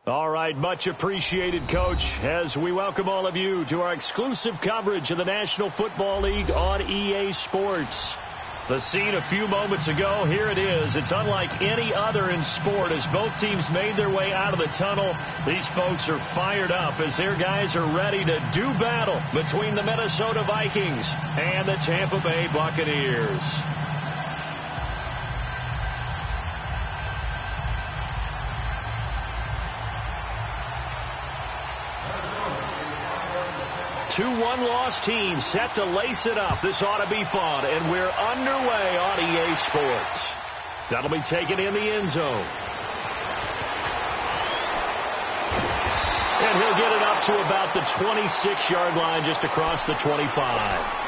All right, much appreciated, Coach, as we welcome all of you to our exclusive coverage of the National Football League on EA Sports. The scene a few moments ago, here it is. It's unlike any other in sport as both teams made their way out of the tunnel. These folks are fired up as their guys are ready to do battle between the Minnesota Vikings and the Tampa Bay Buccaneers. Two one-loss teams set to lace it up. This ought to be fun, and we're underway on EA Sports. That'll be taken in the end zone. And he'll get it up to about the 26-yard line, just across the 25.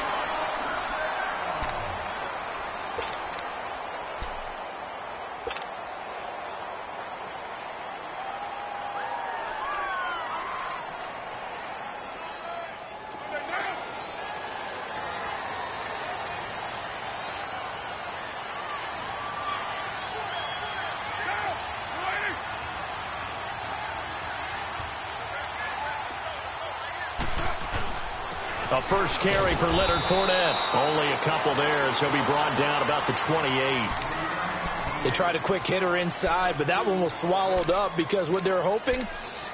A first carry for Leonard Fournette. Only a couple there, so he'll be brought down about the 28. They tried a quick hitter inside, but that one was swallowed up because what they're hoping,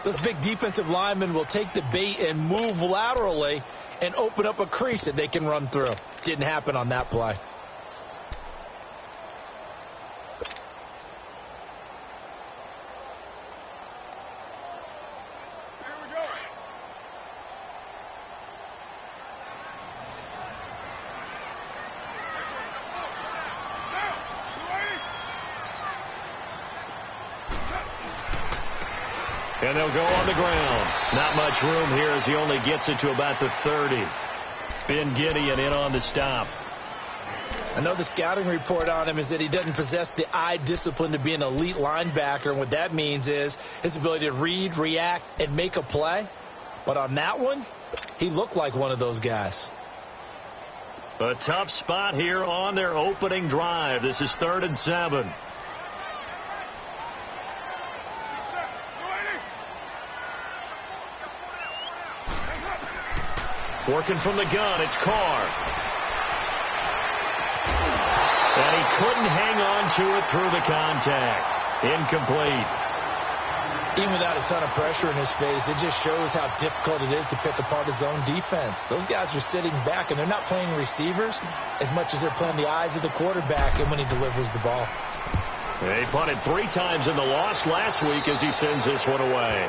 this big defensive lineman will take the bait and move laterally and open up a crease that they can run through. Didn't happen on that play. And they'll go on the ground. Not much room here as he only gets it to about the 30. Ben Gideon in on the stop. I know the scouting report on him is that he doesn't possess the eye discipline to be an elite linebacker. And what that means is his ability to read, react, and make a play. But on that one, he looked like one of those guys. A tough spot here on their opening drive. This is 3rd and 7. Working from the gun, it's Carr. And he couldn't hang on to it through the contact. Incomplete. Even without a ton of pressure in his face, it just shows how difficult it is to pick apart his own defense. Those guys are sitting back, and they're not playing receivers as much as they're playing the eyes of the quarterback and when he delivers the ball. He punted 3 times in the loss last week as he sends this one away.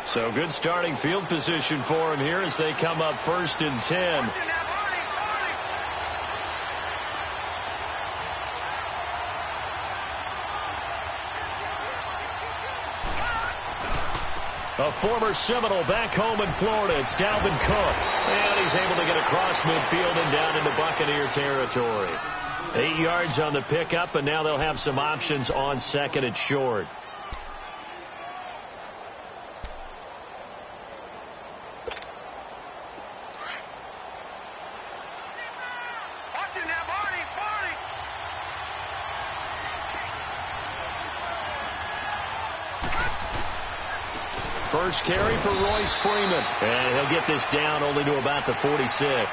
So good starting field position for him here as they come up 1st and 10. A former Seminole back home in Florida. It's Dalvin Cook. And he's able to get across midfield and down into Buccaneer territory. 8 yards on the pickup, and now they'll have some options on 2nd and short. First carry for Royce Freeman. And he'll get this down only to about the 46.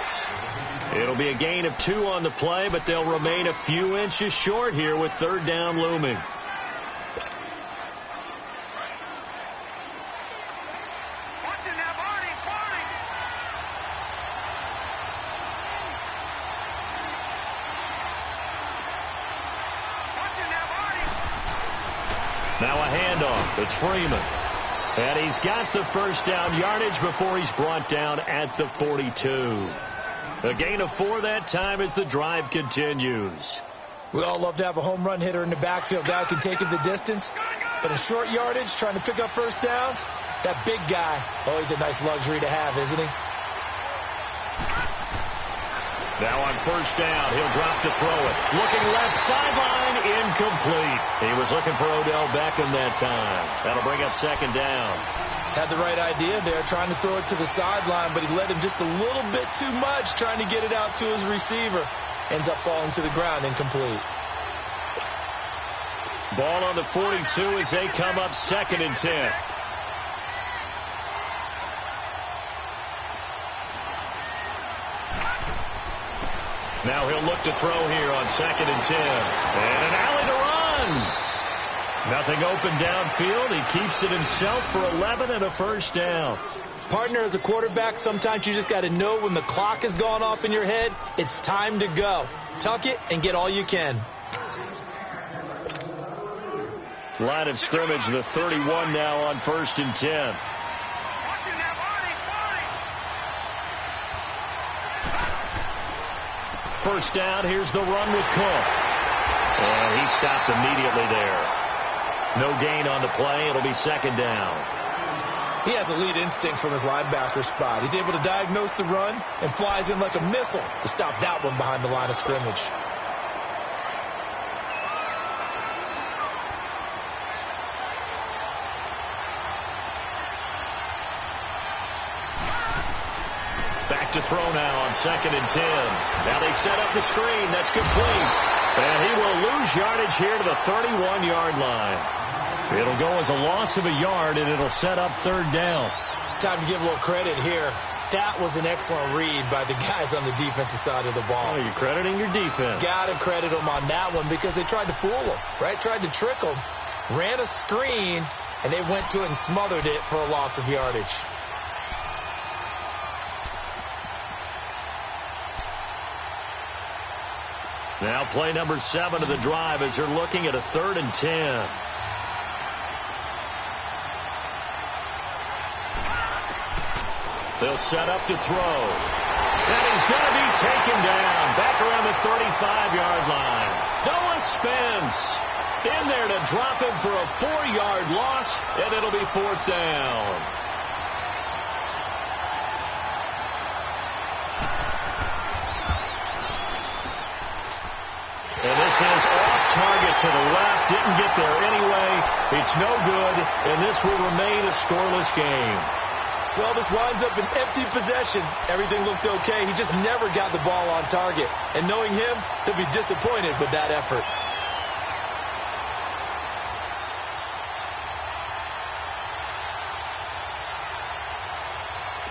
It'll be a gain of 2 on the play, but they'll remain a few inches short here with 3rd down looming. Now a handoff. It's Freeman. And he's got the first down yardage before he's brought down at the 42. A gain of 4 that time as the drive continues. We all love to have a home run hitter in the backfield. Guy can take it the distance. But in short yardage, trying to pick up first downs, that big guy, always a nice luxury to have, isn't he? Now on first down, he'll drop to throw it. Looking left sideline, incomplete. He was looking for Odell Beckham that time. That'll bring up second down. Had the right idea there, trying to throw it to the sideline, but he led him just a little bit too much, trying to get it out to his receiver. Ends up falling to the ground, incomplete. Ball on the 42 as they come up 2nd and 10. Now he'll look to throw here on 2nd and 10. And an alley to run. Nothing open downfield. He keeps it himself for 11 and a first down. Partner, as a quarterback, sometimes you just got to know when the clock has gone off in your head, it's time to go. Tuck it and get all you can. Line of scrimmage, the 31 now on 1st and 10. First down, here's the run with Cook. And he stopped immediately there. No gain on the play. It'll be 2nd down. He has elite instincts from his linebacker spot. He's able to diagnose the run and flies in like a missile to stop that one behind the line of scrimmage. Back to throw now on 2nd and 10. Now they set up the screen. That's complete. And he will lose yardage here to the 31-yard line. It'll go as a loss of a yard, and it'll set up 3rd down. Time to give a little credit here. That was an excellent read by the guys on the defensive side of the ball. Oh, you're crediting your defense. Got to credit them on that one because they tried to fool them, right? Tried to trick them. Ran a screen, and they went to it and smothered it for a loss of yardage. Now play number 7 of the drive as they're looking at a 3rd and 10. They'll set up to throw. And he's going to be taken down. Back around the 35-yard line. Noah Spence in there to drop him for a 4-yard loss, and it'll be 4th down. And this is off target to the left. Didn't get there anyway. It's no good, and this will remain a scoreless game. Well, this winds up an empty possession. Everything looked okay. He just never got the ball on target. And knowing him, he'll be disappointed with that effort.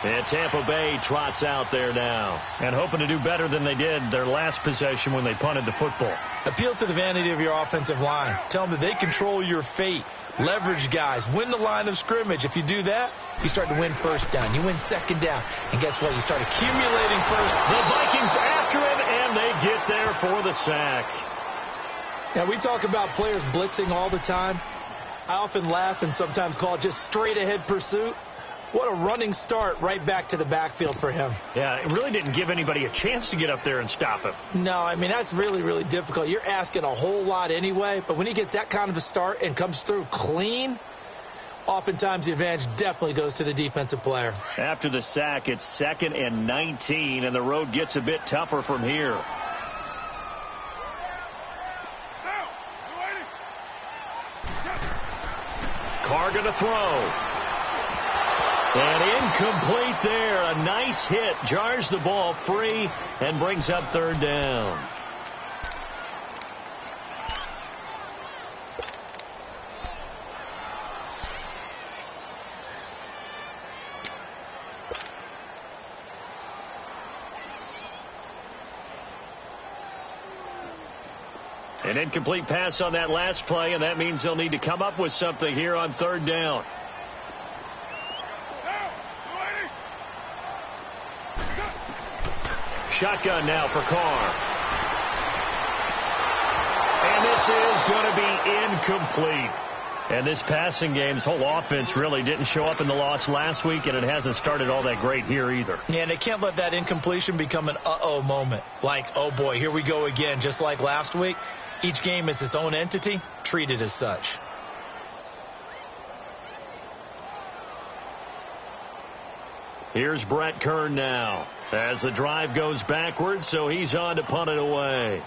And Tampa Bay trots out there now and hoping to do better than they did their last possession when they punted the football. Appeal to the vanity of your offensive line. Tell them that they control your fate. Leverage guys. Win the line of scrimmage. If you do that, you start to win 1st down. You win 2nd down. And guess what? You start accumulating first. The Vikings after him, and they get there for the sack. Now, we talk about players blitzing all the time. I often laugh and sometimes call it just straight-ahead pursuit. What a running start right back to the backfield for him. Yeah, it really didn't give anybody a chance to get up there and stop him. No, I mean, that's really, really difficult. You're asking a whole lot anyway, but when he gets that kind of a start and comes through clean, oftentimes the advantage definitely goes to the defensive player. After the sack, it's 2nd and 19, and the road gets a bit tougher from here. Carr going to throw. And incomplete there. A nice hit. Jars the ball free and brings up 3rd down. An incomplete pass on that last play, and that means they'll need to come up with something here on 3rd down. Shotgun now for Carr. And this is going to be incomplete. And this passing game's whole offense really didn't show up in the loss last week, and it hasn't started all that great here either. Yeah, and they can't let that incompletion become an uh-oh moment. Like, oh boy, here we go again, just like last week. Each game is its own entity, treated as such. Here's Brett Kern now. As the drive goes backwards, so he's on to punt it away.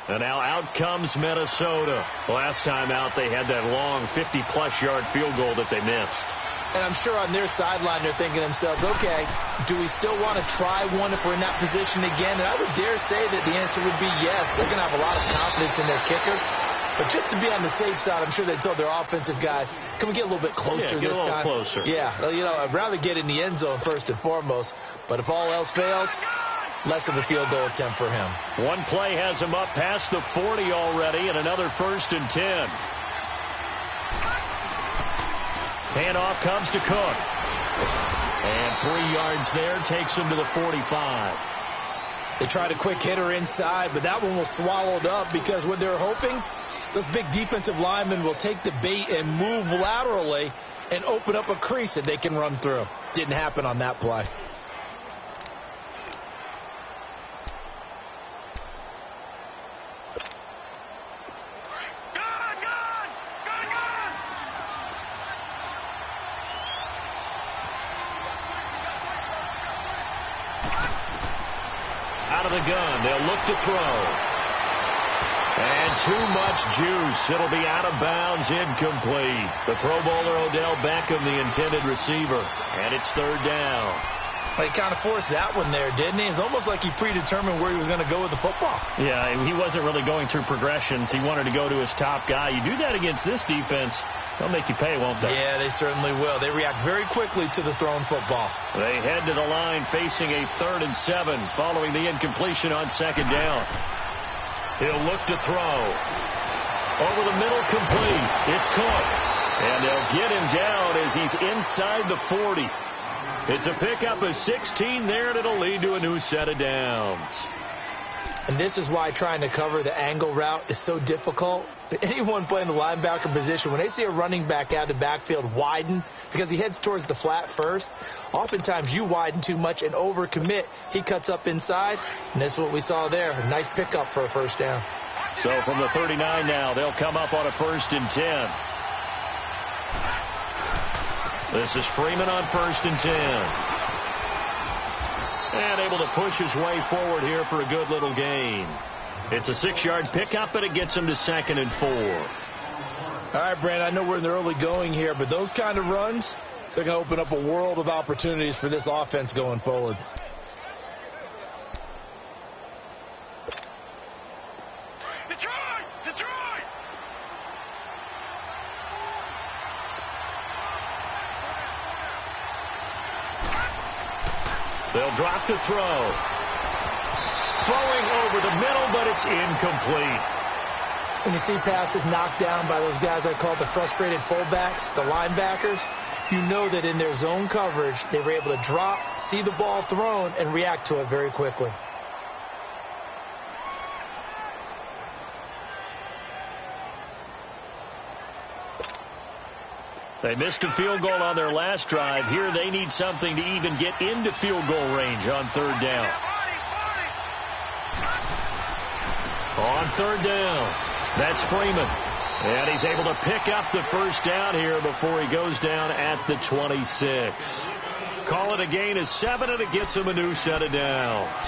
And now out comes Minnesota. Last time out, they had that long 50-plus yard field goal that they missed. And I'm sure on their sideline, they're thinking to themselves, okay, do we still want to try one if we're in that position again? And I would dare say that the answer would be yes. They're going to have a lot of confidence in their kicker. But just to be on the safe side, I'm sure they told their offensive guys, can we get a little bit closer this time? Closer. Yeah, I'd rather get in the end zone first and foremost. But if all else fails, less of a field goal attempt for him. One play has him up past the 40 already, and another 1st and 10. Handoff comes to Cook. And 3 yards there takes him to the 45. They tried a quick hitter inside, but that one was swallowed up because what they're hoping, those big defensive linemen will take the bait and move laterally and open up a crease that they can run through. Didn't happen on that play. Out of the gun, they'll look to throw. And too much juice. It'll be out of bounds, incomplete. The Pro Bowler Odell Beckham, the intended receiver. And it's 3rd down. He kind of forced that one there, didn't he? It's almost like he predetermined where he was going to go with the football. Yeah, he wasn't really going through progressions. He wanted to go to his top guy. You do that against this defense, they'll make you pay, won't they? Yeah, they certainly will. They react very quickly to the thrown football. They head to the line facing a 3rd and 7 following the incompletion on 2nd down. He'll look to throw. Over the middle, complete. It's Cook. And they'll get him down as he's inside the 40. It's a pickup of 16 there, and it'll lead to a new set of downs. And this is why trying to cover the angle route is so difficult. Anyone playing the linebacker position, when they see a running back out of the backfield widen, because he heads towards the flat first, oftentimes you widen too much and overcommit. He cuts up inside, and that's what we saw there. A nice pickup for a 1st down. So from the 39 now, they'll come up on a 1st and 10. This is Freeman on 1st and 10. And able to push his way forward here for a good little gain. It's a 6-yard pickup, and it gets him to 2nd and 4. All right, Brand, I know we're in the early going here, but those kind of runs, They're going to open up a world of opportunities for this offense going forward. They'll drop to throw. Throwing over the middle, but it's incomplete. When you see passes knocked down by those guys I call the frustrated fullbacks, the linebackers, you know that in their zone coverage, they were able to drop, see the ball thrown, and react to it very quickly. They missed a field goal on their last drive. Here they need something to even get into field goal range on third down. On third down, that's Freeman. And he's able to pick up the first down here before he goes down at the 26. Call it a gain of 7, and it gets him a new set of downs.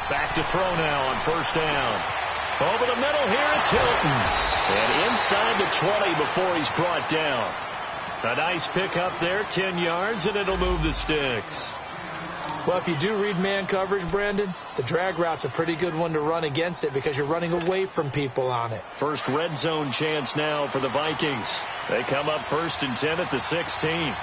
Back to throw now on first down. Over the middle here, it's Hilton. And inside the 20 before he's brought down. A nice pick up there, 10 yards, and it'll move the sticks. Well, if you do read man coverage, Brandon, the drag route's a pretty good one to run against it because you're running away from people on it. First red zone chance now for the Vikings. They come up 1st and 10 at the 16.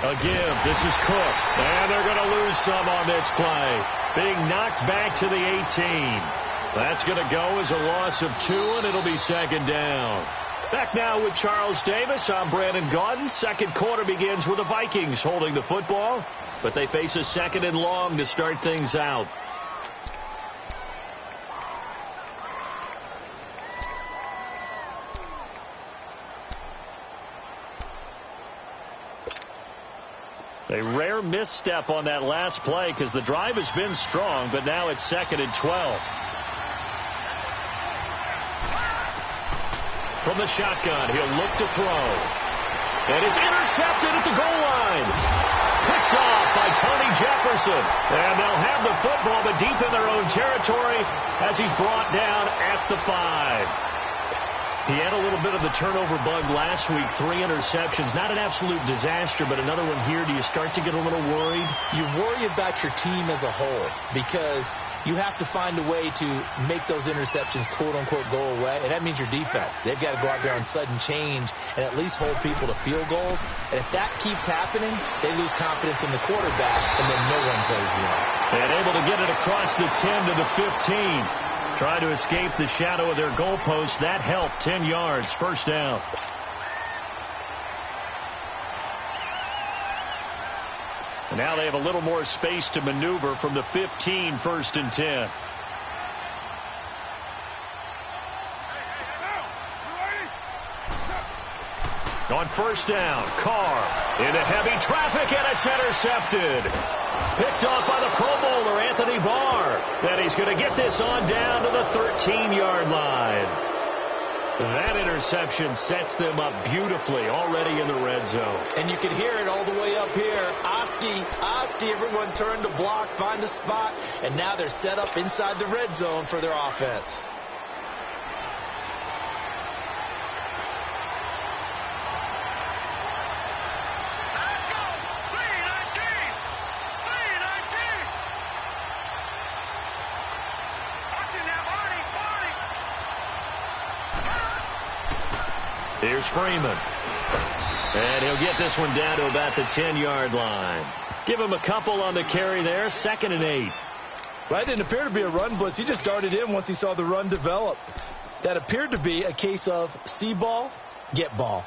Again, this is Cook. And they're going to lose some on this play. Being knocked back to the 18. That's going to go as a loss of 2, and it'll be 2nd down. Back now with Charles Davis. I'm Brandon Gaudin. Second quarter begins with the Vikings holding the football, but they face a 2nd and long to start things out. A rare misstep on that last play because the drive has been strong, but now it's 2nd and 12. From the shotgun, he'll look to throw. And it's intercepted at the goal line. Picked off by Tony Jefferson. And they'll have the football, but deep in their own territory as he's brought down at the 5. He had a little bit of the turnover bug last week, 3 interceptions. Not an absolute disaster, but another one here. Do you start to get a little worried? You worry about your team as a whole because you have to find a way to make those interceptions, quote-unquote, go away, and that means your defense. They've got to go out there on sudden change and at least hold people to field goals. And if that keeps happening, they lose confidence in the quarterback, and then no one plays well. And able to get it across the 10 to the 15. Trying to escape the shadow of their goalpost. That helped. 10 yards. First down. And now they have a little more space to maneuver from the 15, 1st and 10. On first down, Carr into heavy traffic, and it's intercepted. Picked off by the Pro Bowler, Anthony Barr. And he's going to get this on down to the 13-yard line. That interception sets them up beautifully already in the red zone. And you can hear it all the way up here. Oski, everyone turned to block, find a spot, and now they're set up inside the red zone for their offense. Here's Freeman. And he'll get this one down to about the 10-yard line. Give him a couple on the carry there. 2nd and 8. Well, that didn't appear to be a run blitz. He just darted in once he saw the run develop. That appeared to be a case of see ball, get ball.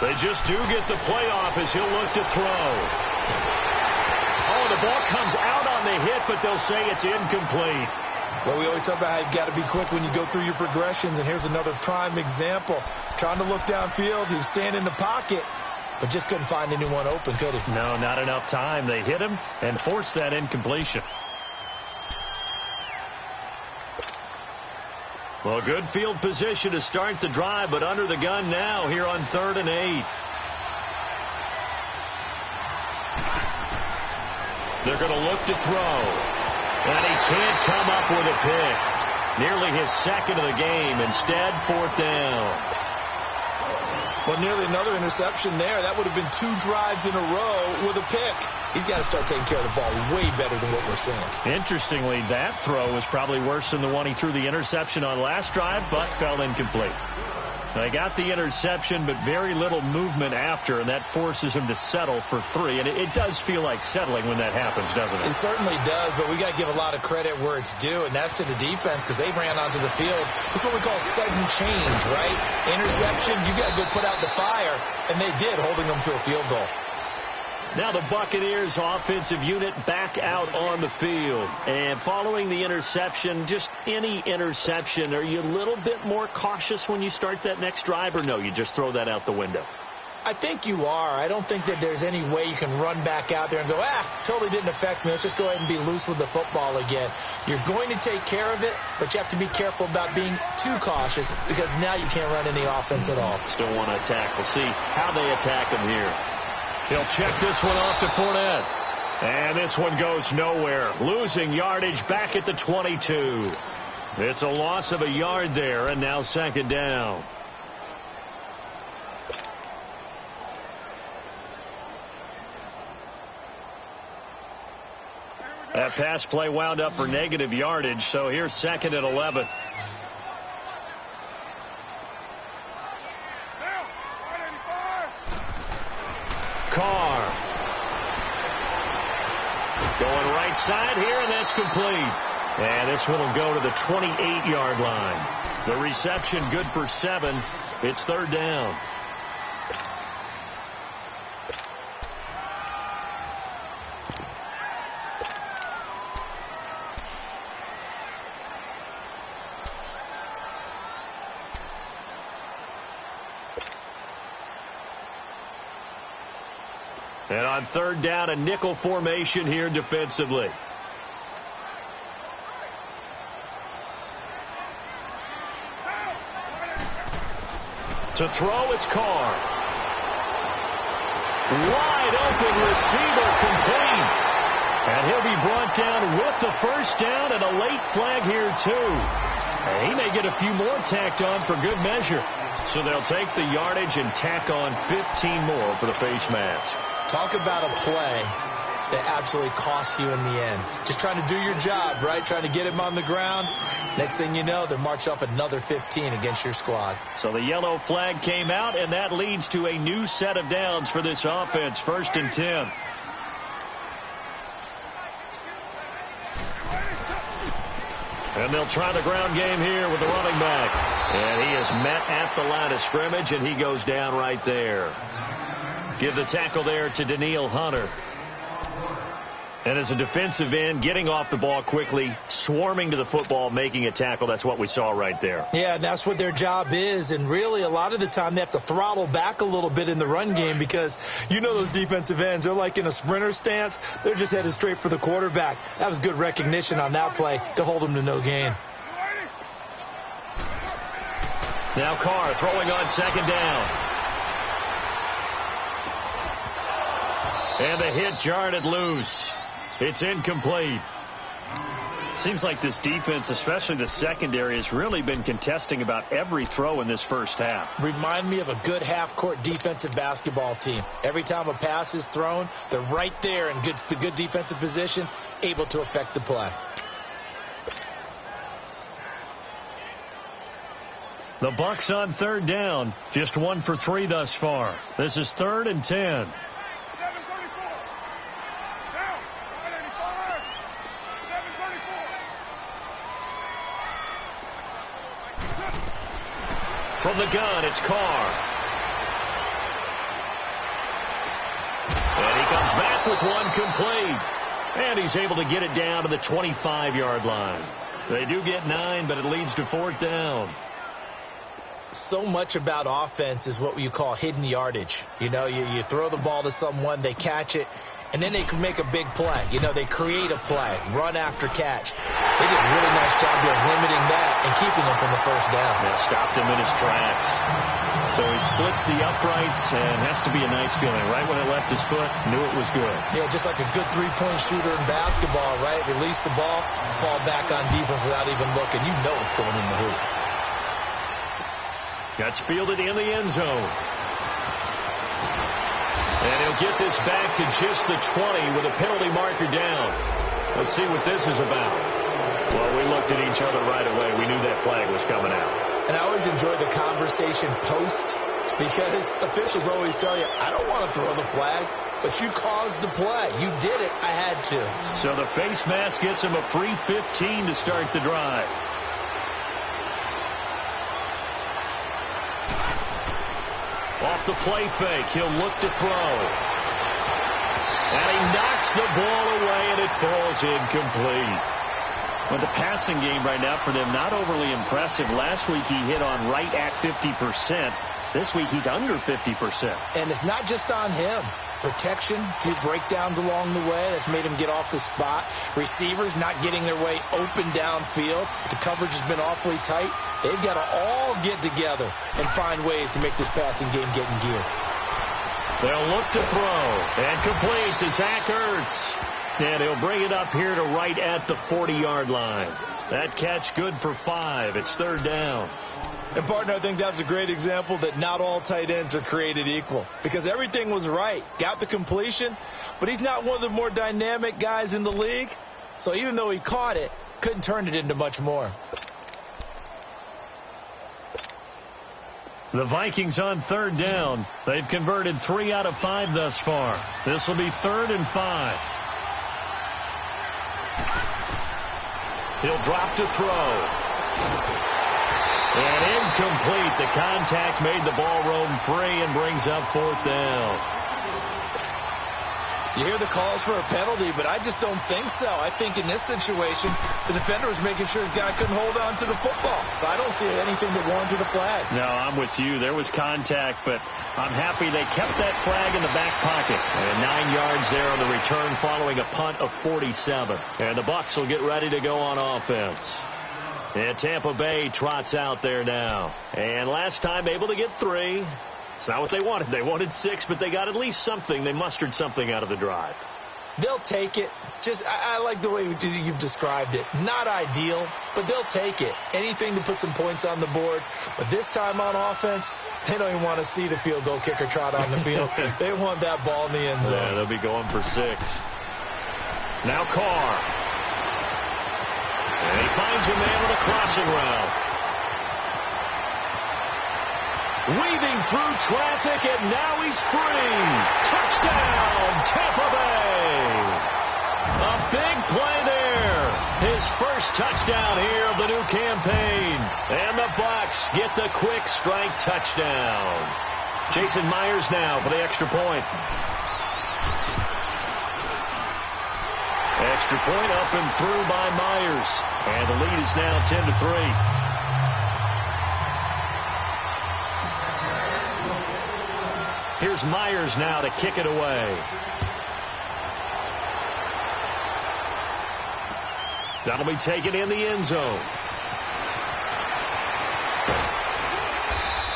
They just do get the playoff as he'll look to throw. Oh, the ball comes out on the hit, but they'll say it's incomplete. Well, we always talk about how you've got to be quick when you go through your progressions, and here's another prime example. Trying to look downfield, he was standing in the pocket, but just couldn't find anyone open, could he? No, not enough time. They hit him and forced that incompletion. Well, good field position to start the drive, but under the gun now here on 3rd and 8. They're going to look to throw. And he can't come up with a pick. Nearly his second of the game. Instead, 4th down. Well, nearly another interception there. That would have been 2 drives in a row with a pick. He's got to start taking care of the ball way better than what we're seeing. Interestingly, that throw was probably worse than the one he threw the interception on last drive, but fell incomplete. They got the interception, but very little movement after, and that forces him to settle for 3. And it does feel like settling when that happens, doesn't it? It certainly does, but we got to give a lot of credit where it's due, and that's to the defense because they ran onto the field. It's what we call sudden change, right? Interception, you got to go put out the fire, and they did, holding them to a field goal. Now the Buccaneers offensive unit back out on the field. And following the interception, just any interception, are you a little bit more cautious when you start that next drive, or no, you just throw that out the window? I think you are. I don't think that there's any way you can run back out there and go, totally didn't affect me. Let's just go ahead and be loose with the football again. You're going to take care of it, but you have to be careful about being too cautious because now you can't run any offense at all. Still want to attack. We'll see how they attack him here. He'll check this one off to Fournette. And this one goes nowhere. Losing yardage back at the 22. It's a loss of a yard there, and now 2nd down. That pass play wound up for negative yardage, so here's 2nd and 11. Carr. Going right side here, and that's complete. And this one will go to the 28-yard line. The reception good for 7. It's 3rd down. And on 3rd down, a nickel formation here defensively. To throw, it's Carr. Wide open receiver, complete. And he'll be brought down with the 1st down and a late flag here, too. And he may get a few more tacked on for good measure. So they'll take the yardage and tack on 15 more for the face mask. Talk about a play that absolutely costs you in the end. Just trying to do your job, right? Trying to get him on the ground. Next thing you know, they're marched off another 15 against your squad. So the yellow flag came out, and that leads to a new set of downs for this offense. 1st and 10. And they'll try the ground game here with the running back. And he is met at the line of scrimmage, and he goes down right there. Give the tackle there to Danielle Hunter. And as a defensive end, getting off the ball quickly, swarming to the football, making a tackle, that's what we saw right there. Yeah, and that's what their job is. And really, a lot of the time, they have to throttle back a little bit in the run game because you know those defensive ends, they're like in a sprinter stance. They're just headed straight for the quarterback. That was good recognition on that play to hold them to no gain. Now Carr throwing on 2nd down. And the hit jarred it loose. It's incomplete. Seems like this defense, especially the secondary, has really been contesting about every throw in this 1st half. Remind me of a good half-court defensive basketball team. Every time a pass is thrown, they're right there in good defensive position, able to affect the play. The Bucs on 3rd down, just 1 for 3 thus far. This is 3rd and 10. From the gun, it's Carr. off with one complete. And he's able to get it down to the 25-yard line. They do get 9, but it leads to 4th down. So much about offense is what you call hidden yardage. You know, you throw the ball to someone, they catch it, and then they can make a big play. You know, they create a play, run after catch. They did a really nice job there limiting that and keeping him from the first down. Yeah, stopped him in his tracks. So he splits the uprights and has to be a nice feeling. Right when it left his foot, knew it was good. Yeah, just like a good three-point shooter in basketball, right? Release the ball, fall back on defense without even looking. You know it's going in the hoop. Gets fielded in the end zone. And he'll get this back to just the 20 with a penalty marker down. Let's see what this is about. Well, we looked at each other right away. We knew that flag was coming out. And I always enjoy the conversation post because officials always tell you, I don't want to throw the flag, but you caused the play. You did it. I had to. So the face mask gets him a free 15 to start the drive. Off the play fake, he'll look to throw. And he knocks the ball away, and it falls incomplete. Well, the passing game right now for them, not overly impressive. Last week he hit on right at 50%. This week he's under 50%. And it's not just on him. Protection, few breakdowns along the way. That's made him get off the spot. Receivers not getting their way open downfield. The coverage has been awfully tight. They've got to all get together and find ways to make this passing game get in gear. They'll look to throw. And complete to Zach Ertz. And he'll bring it up here to right at the 40-yard line. That catch good for 5. It's 3rd down. And, partner, I think that's a great example that not all tight ends are created equal because everything was right. Got the completion, but he's not one of the more dynamic guys in the league. So even though he caught it, couldn't turn it into much more. The Vikings on 3rd down. They've converted 3 out of 5 thus far. This will be 3rd and 5. He'll drop to throw. And incomplete. The contact made the ball roam free and brings up 4th down. You hear the calls for a penalty, but I just don't think so. I think in this situation, the defender was making sure his guy couldn't hold on to the football. So I don't see anything that warranted a flag. No, I'm with you. There was contact, but I'm happy they kept that flag in the back pocket. And 9 yards there on the return following a punt of 47. And the Bucs will get ready to go on offense. And Tampa Bay trots out there now. And last time able to get 3. It's not what they wanted. They wanted 6, but they got at least something. They mustered something out of the drive. They'll take it. I like the way you've described it. Not ideal, but they'll take it. Anything to put some points on the board. But this time on offense, they don't even want to see the field goal kicker trot on the field. They want that ball in the end zone. Yeah, they'll be going for 6. Now Carr. And he finds a man on a crossing route. Weaving through traffic, and now he's free. Touchdown, Tampa Bay. A big play there. His first touchdown here of the new campaign. And the Bucs get the quick strike touchdown. Jason Myers now for the extra point. Extra point up and through by Myers. And the lead is now 10-3. Here's Myers now to kick it away. That'll be taken in the end zone.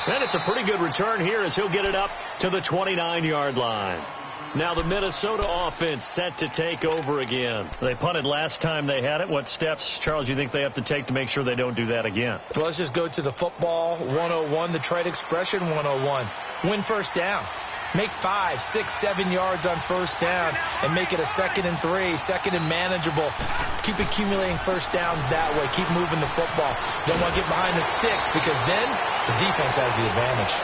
And it's a pretty good return here as he'll get it up to the 29-yard line. Now the Minnesota offense set to take over again. They punted last time they had it. What steps, Charles, you think they have to take to make sure they don't do that again? Well, let's just go to the football 101, the trade expression 101. Win first down. Make 5, 6, 7 yards on first down and make it a 2nd and 3, 2nd and manageable. Keep accumulating first downs that way. Keep moving the football. Don't want to get behind the sticks because then the defense has the advantage.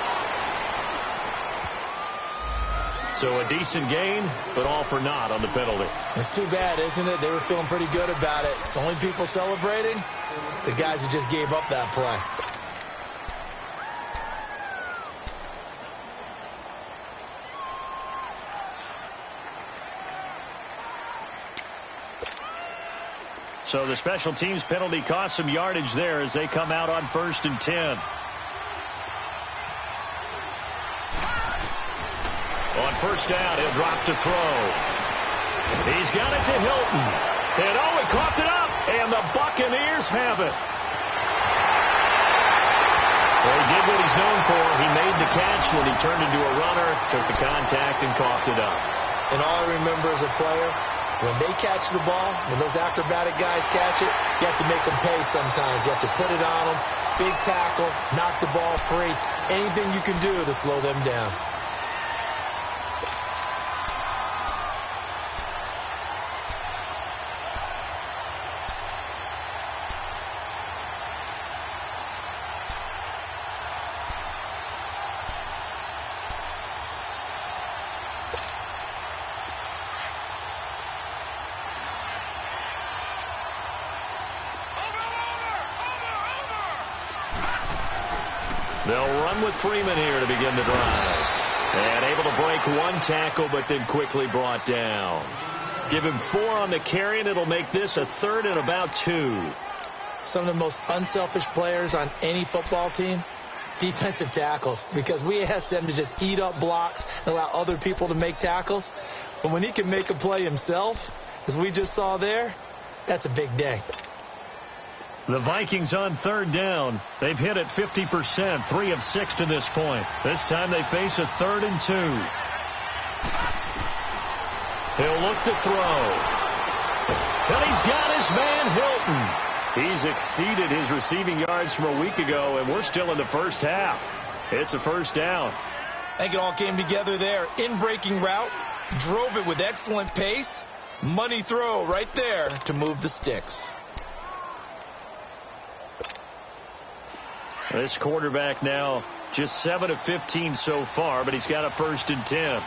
So a decent gain, but all for naught on the penalty. It's too bad, isn't it? They were feeling pretty good about it. The only people celebrating, the guys who just gave up that play. So the special teams penalty cost some yardage there as they come out on 1st and 10. On 1st down, he'll drop to throw. He's got it to Hilton. And he coughed it up. And the Buccaneers have it. Well, he did what he's known for. He made the catch when he turned into a runner, took the contact, and coughed it up. And all I remember as a player, when they catch the ball, when those acrobatic guys catch it, you have to make them pay sometimes. You have to put it on them, big tackle, knock the ball free, anything you can do to slow them down. They'll run with Freeman here to begin the drive. And able to break one tackle, but then quickly brought down. Give him 4 on the carry, and it'll make this a 3rd and about 2. Some of the most unselfish players on any football team, defensive tackles, because we ask them to just eat up blocks and allow other people to make tackles. But when he can make a play himself, as we just saw there, that's a big day. The Vikings on 3rd down. They've hit it 50%, 3 of 6 to this point. This time they face a 3rd and 2. He'll look to throw. And he's got his man Hilton. He's exceeded his receiving yards from a week ago, and we're still in the first half. It's a 1st down. I think it all came together there. In-breaking route, drove it with excellent pace. Money throw right there to move the sticks. This quarterback now just 7 of 15 so far, but he's got a 1st and 10.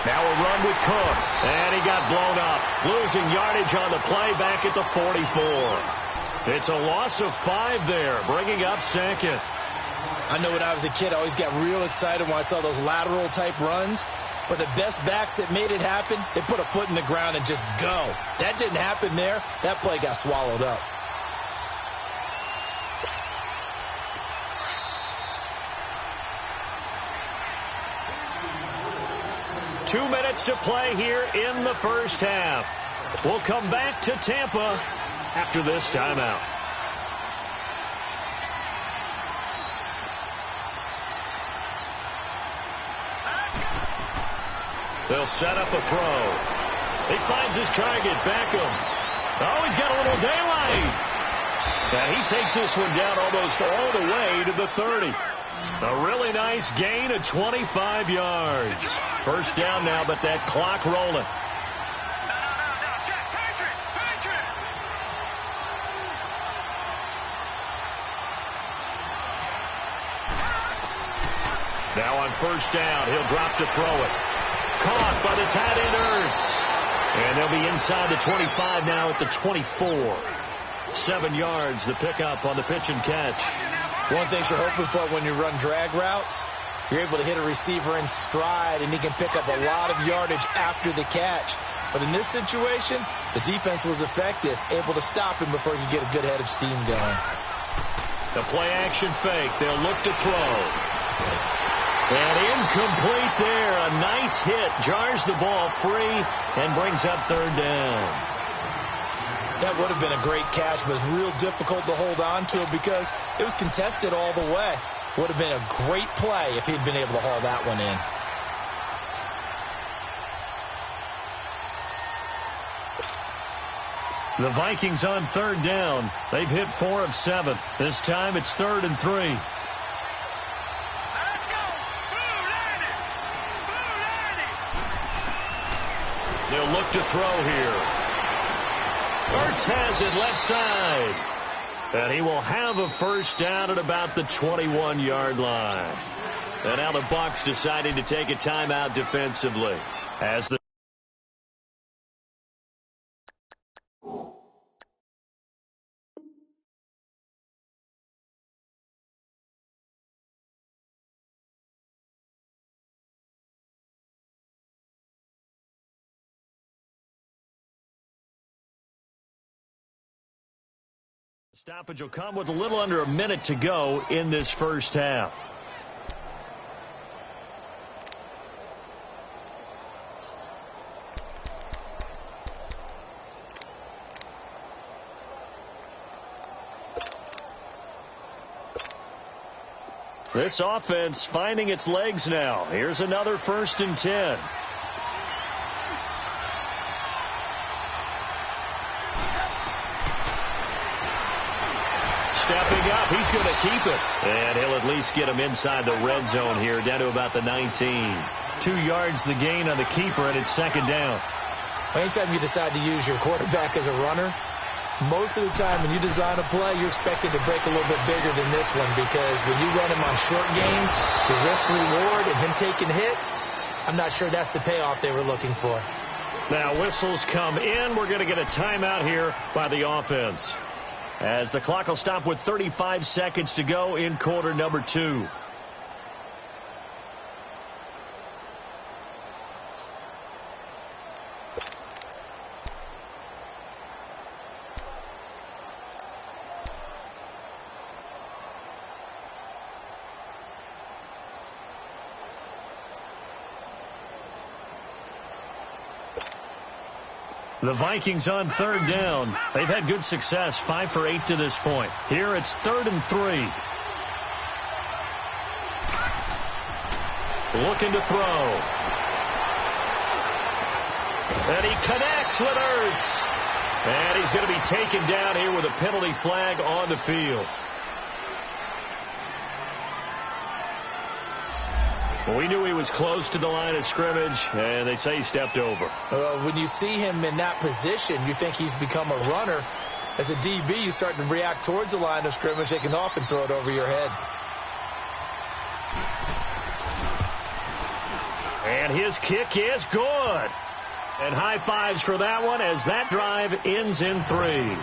Now a run with Cook, and he got blown up. Losing yardage on the play back at the 44. It's a loss of 5 there, bringing up 2nd. I know when I was a kid, I always got real excited when I saw those lateral type runs. But the best backs that made it happen, they put a foot in the ground and just go. That didn't happen there. That play got swallowed up. Two minutes to play here in the first half. We'll come back to Tampa after this timeout. They'll set up a throw. He finds his target, Beckham. Oh, he's got a little daylight. And he takes this one down almost all the way to the 30. A really nice gain of 25 yards. 1st down now, but that clock rolling. Now on 1st down, he'll drop to throw it. Caught by the tight end Ertz. And they'll be inside the 25 now at the 24. 7 yards, the pickup on the pitch and catch. One thing you're hoping for when you run drag routes, you're able to hit a receiver in stride, and he can pick up a lot of yardage after the catch. But in this situation, the defense was effective, able to stop him before he could get a good head of steam going. The play-action fake. They'll look to throw. And incomplete there. A nice hit. Jars the ball free and brings up 3rd down. That would have been a great catch, but it's real difficult to hold on to it because it was contested all the way. Would have been a great play if he'd been able to haul that one in. The Vikings on 3rd down. They've hit 4 of 7. This time it's 3rd and 3. They'll look to throw here. Ertz has it left side. And he will have a 1st down at about the 21-yard line. And now the Bucs deciding to take a timeout defensively as the Stoppage will come with a little under a minute to go in this first half. This offense finding its legs now. Here's another 1st and 10. Stepping up, he's going to keep it. And he'll at least get him inside the red zone here, down to about the 19. 2 yards the gain on the keeper, and it's 2nd down. Anytime you decide to use your quarterback as a runner, most of the time when you design a play, you're expected to break a little bit bigger than this one, because when you run him on short gains, the risk-reward and him taking hits, I'm not sure that's the payoff they were looking for. Now whistles come in. We're going to get a timeout here by the offense, as the clock will stop with 35 seconds to go in quarter number 2. The Vikings on 3rd down. They've had good success, 5 for 8 to this point. Here it's 3rd and 3. Looking to throw. And he connects with Ertz. And he's going to be taken down here with a penalty flag on the field. We knew he was close to the line of scrimmage, and they say he stepped over. When you see him in that position, you think he's become a runner. As a DB, you start to react towards the line of scrimmage. They can often throw it over your head. And his kick is good. And high fives for that one, as that drive ends in 3.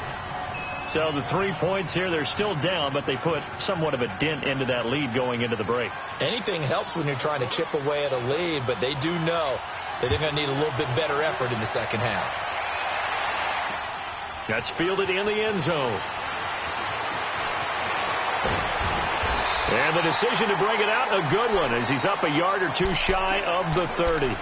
So the 3 points here, they're still down, but they put somewhat of a dent into that lead going into the break. Anything helps when you're trying to chip away at a lead, but they do know that they're going to need a little bit better effort in the second half. That's fielded in the end zone. And the decision to bring it out, a good one, as he's up a yard or 2 shy of the 30.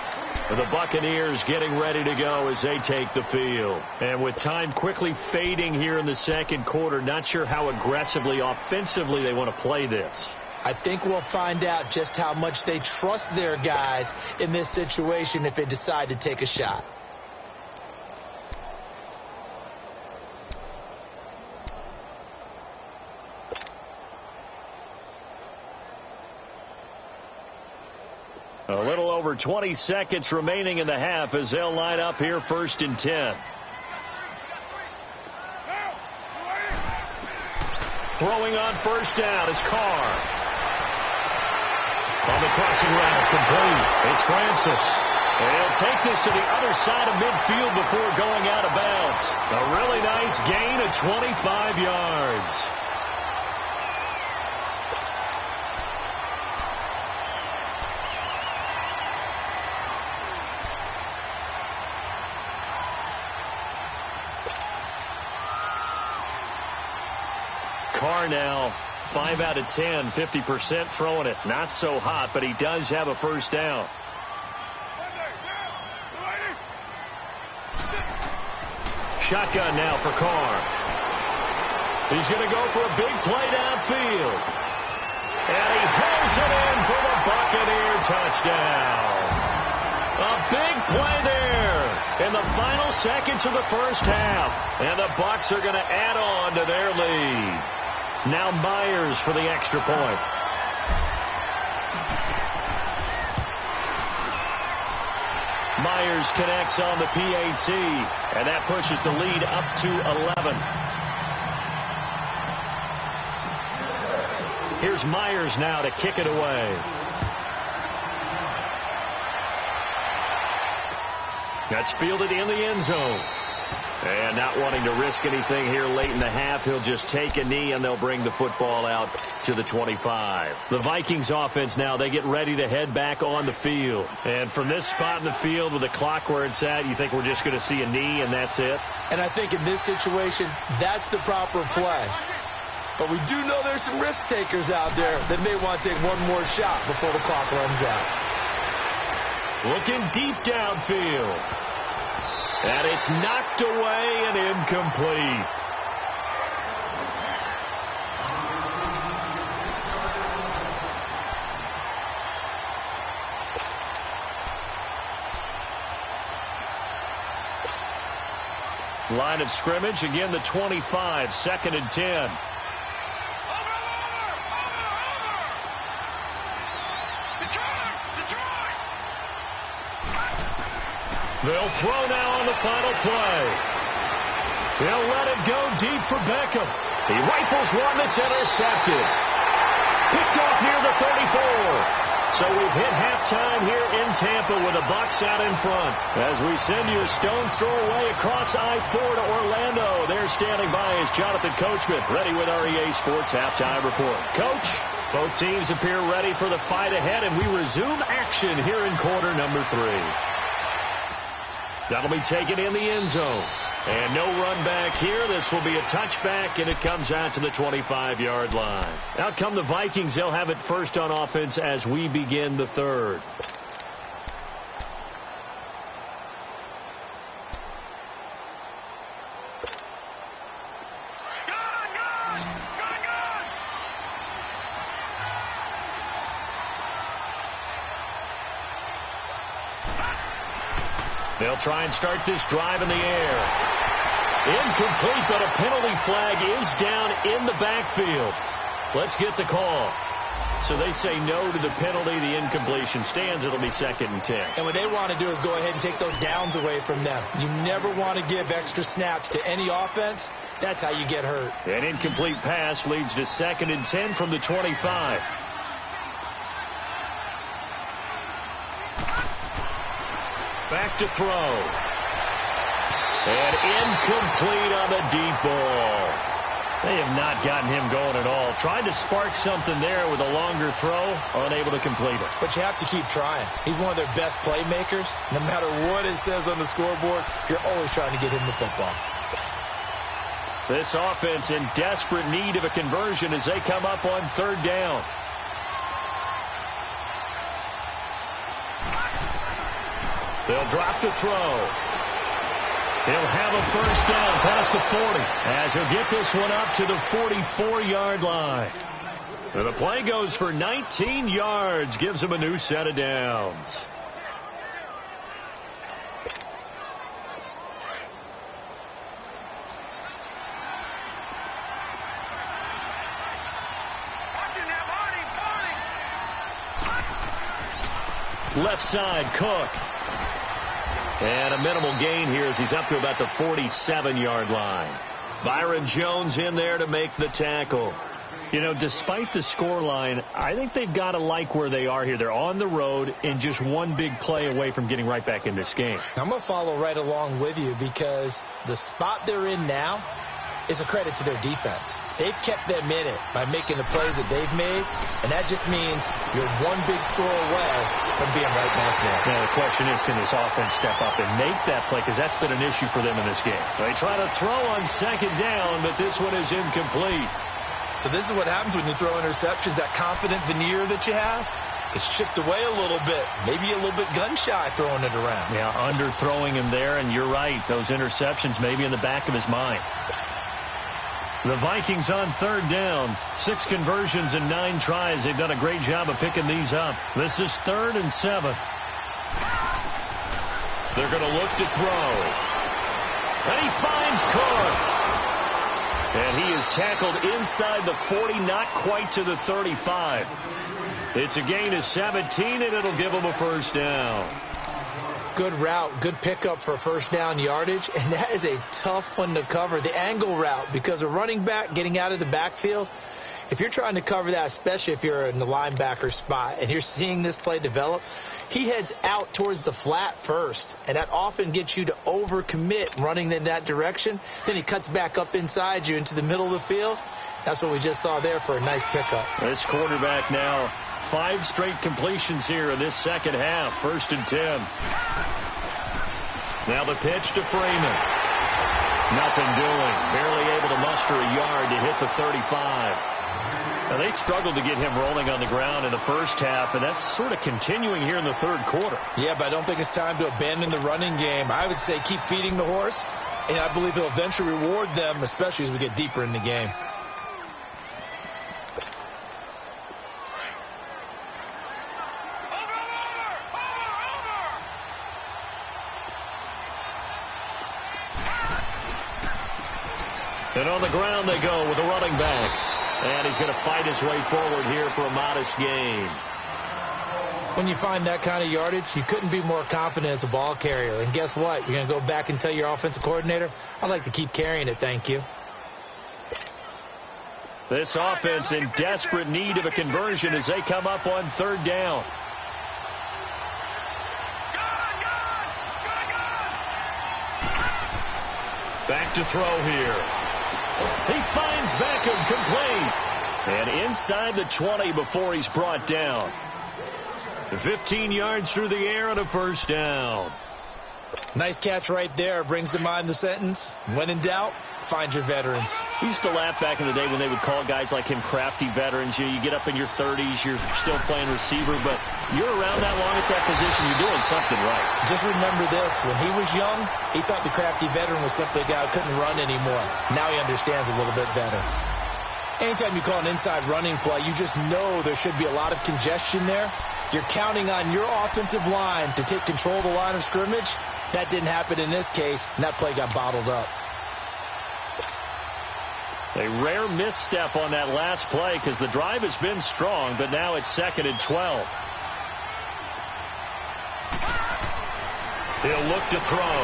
The Buccaneers getting ready to go as they take the field. And with time quickly fading here in the second quarter, not sure how aggressively, offensively they want to play this. I think we'll find out just how much they trust their guys in this situation if they decide to take a shot. A little over 20 seconds remaining in the half as they'll line up here 1st and 10. Throwing on 1st down is Carr. On the crossing route, complete. It's Francis. He'll take this to the other side of midfield before going out of bounds. A really nice gain of 25 yards. Carr now 5 out of 10, 50% throwing it. Not so hot, but he does have a 1st down. Shotgun now for Carr. He's going to go for a big play downfield. And he hauls it in for the Buccaneer touchdown. A big play there in the final seconds of the first half. And the Bucs are going to add on to their lead. Now Myers for the extra point. Myers connects on the PAT, and that pushes the lead up to 11. Here's Myers now to kick it away. That's fielded in the end zone. And not wanting to risk anything here late in the half, he'll just take a knee, and they'll bring the football out to the 25. The Vikings offense now, they get ready to head back on the field. And from this spot in the field with the clock where it's at, you think we're just going to see a knee and that's it? And I think in this situation, that's the proper play. But we do know there's some risk takers out there that may want to take one more shot before the clock runs out. Looking deep downfield. And it's knocked away and incomplete. Line of scrimmage, again the 25, 2nd and 10. They'll throw now on the final play. They'll let it go deep for Beckham. He rifles one that's intercepted. Picked off near the 34. So we've hit halftime here in Tampa with the Bucs out in front. As we send you a stone's throw away across I-4 to Orlando. There standing by is Jonathan Coachman, ready with our EA Sports Halftime Report. Coach, both teams appear ready for the fight ahead, and we resume action here in quarter number 3. That'll be taken in the end zone. And no run back here. This will be a touchback, and it comes out to the 25-yard line. Out come the Vikings. They'll have it first on offense as we begin the third. They'll try and start this drive in the air. Incomplete, but a penalty flag is down in the backfield. Let's get the call. So they say no to the penalty. The incompletion stands. It'll be 2nd and 10. And what they want to do is go ahead and take those downs away from them. You never want to give extra snaps to any offense. That's how you get hurt. An incomplete pass leads to 2nd and 10 from the 25. Back to throw. And incomplete on the deep ball. They have not gotten him going at all. Tried to spark something there with a longer throw, unable to complete it. But you have to keep trying. He's one of their best playmakers. No matter what it says on the scoreboard, you're always trying to get him the football. This offense in desperate need of a conversion as they come up on 3rd down. They'll drop the throw. He'll have a first down past the 40 as he'll get this one up to the 44-yard line. And the play goes for 19 yards, gives him a new set of downs. Left side, Cook. And a minimal gain here as he's up to about the 47-yard line. Byron Jones in there to make the tackle. You know, despite the scoreline, I think they've got to like where they are here. They're on the road and just one big play away from getting right back in this game. I'm going to follow right along with you because the spot they're in now is a credit to their defense. They've kept them in it by making the plays that they've made, and that just means you're one big score away from being right back there. Now, the question is, can this offense step up and make that play? Because that's been an issue for them in this game. They try to throw on 2nd down, but this one is incomplete. So this is what happens when you throw interceptions. That confident veneer that you have is chipped away a little bit. Maybe a little bit gun-shy throwing it around. Yeah, underthrowing him there, and you're right. Those interceptions maybe in the back of his mind. The Vikings on 3rd down. 6 conversions and 9 tries. They've done a great job of picking these up. This is 3rd and 7. They're going to look to throw. And he finds Cook. And he is tackled inside the 40, not quite to the 35. It's a gain of 17, and it'll give him a first down. Good route, good pickup for first down yardage, and that is a tough one to cover. The angle route, because a running back getting out of the backfield, If you're trying to cover that, especially if you're in the linebacker spot and you're seeing this play develop, he heads out towards the flat first, and that often gets you to overcommit running in that direction. Then he cuts back up inside you into the middle of the field. That's what we just saw there for a nice pickup. This quarterback now 5 straight completions here in this second half. 1st and 10. Now the pitch to Freeman. Nothing doing. Barely able to muster a yard to hit the 35. Now they struggled to get him rolling on the ground in the first half, and that's sort of continuing here in the third quarter. Yeah, but I don't think it's time to abandon the running game. I would say keep feeding the horse, and I believe he'll eventually reward them, especially as we get deeper in the game. And on the ground they go with a running back. And he's going to fight his way forward here for a modest gain. When you find that kind of yardage, you couldn't be more confident as a ball carrier. And guess what? You're going to go back and tell your offensive coordinator, I'd like to keep carrying it, thank you. This offense in desperate need of a conversion as they come up on 3rd down. Back to throw here. He finds Beckham complete. And inside the 20 before he's brought down. 15 yards through the air on a 1st down. Nice catch right there. Brings to mind the sentence, when in doubt, find your veterans. We used to laugh back in the day when they would call guys like him crafty veterans. You get up in your 30s, you're still playing receiver, but you're around that long at that position, you're doing something right. Just remember this. When he was young, he thought the crafty veteran was simply a guy who couldn't run anymore. Now he understands a little bit better. Anytime you call an inside running play, you just know there should be a lot of congestion there. You're counting on your offensive line to take control of the line of scrimmage. That didn't happen in this case, and that play got bottled up. A rare misstep on that last play because the drive has been strong, but now it's 2nd and 12. He'll look to throw.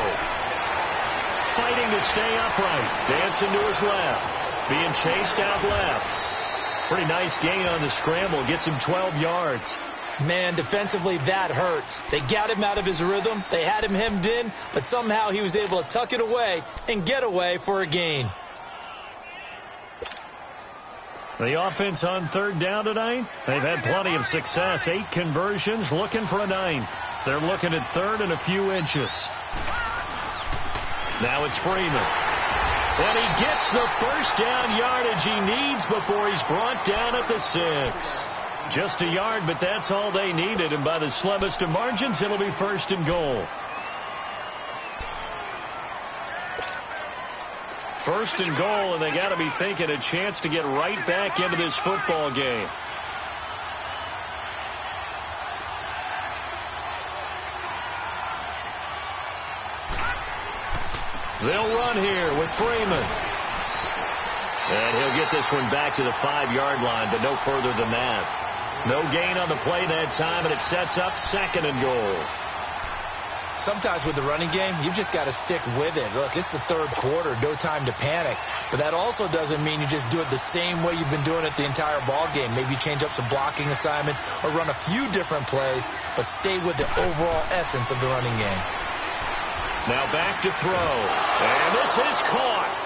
Fighting to stay upright. Dancing to his left. Being chased out left. Pretty nice gain on the scramble. Gets him 12 yards. Man, defensively, that hurts. They got him out of his rhythm. They had him hemmed in, but somehow he was able to tuck it away and get away for a gain. The offense on 3rd down tonight, they've had plenty of success. 8 conversions, looking for a 9th. They're looking at 3rd and a few inches. Now it's Freeman. And he gets the 1st down yardage he needs before he's brought down at the 6. Just a yard, but that's all they needed. And by the slimmest of margins, it'll be 1st and goal. 1st and goal, and they got to be thinking a chance to get right back into this football game. They'll run here with Freeman. And he'll get this one back to the 5-yard line, but no further than that. No gain on the play that time, and it sets up 2nd and goal. Sometimes with the running game, you've just got to stick with it. Look, it's the 3rd quarter, no time to panic. But that also doesn't mean you just do it the same way you've been doing it the entire ball game. Maybe change up some blocking assignments or run a few different plays, but stay with the overall essence of the running game. Now back to throw. And this is caught.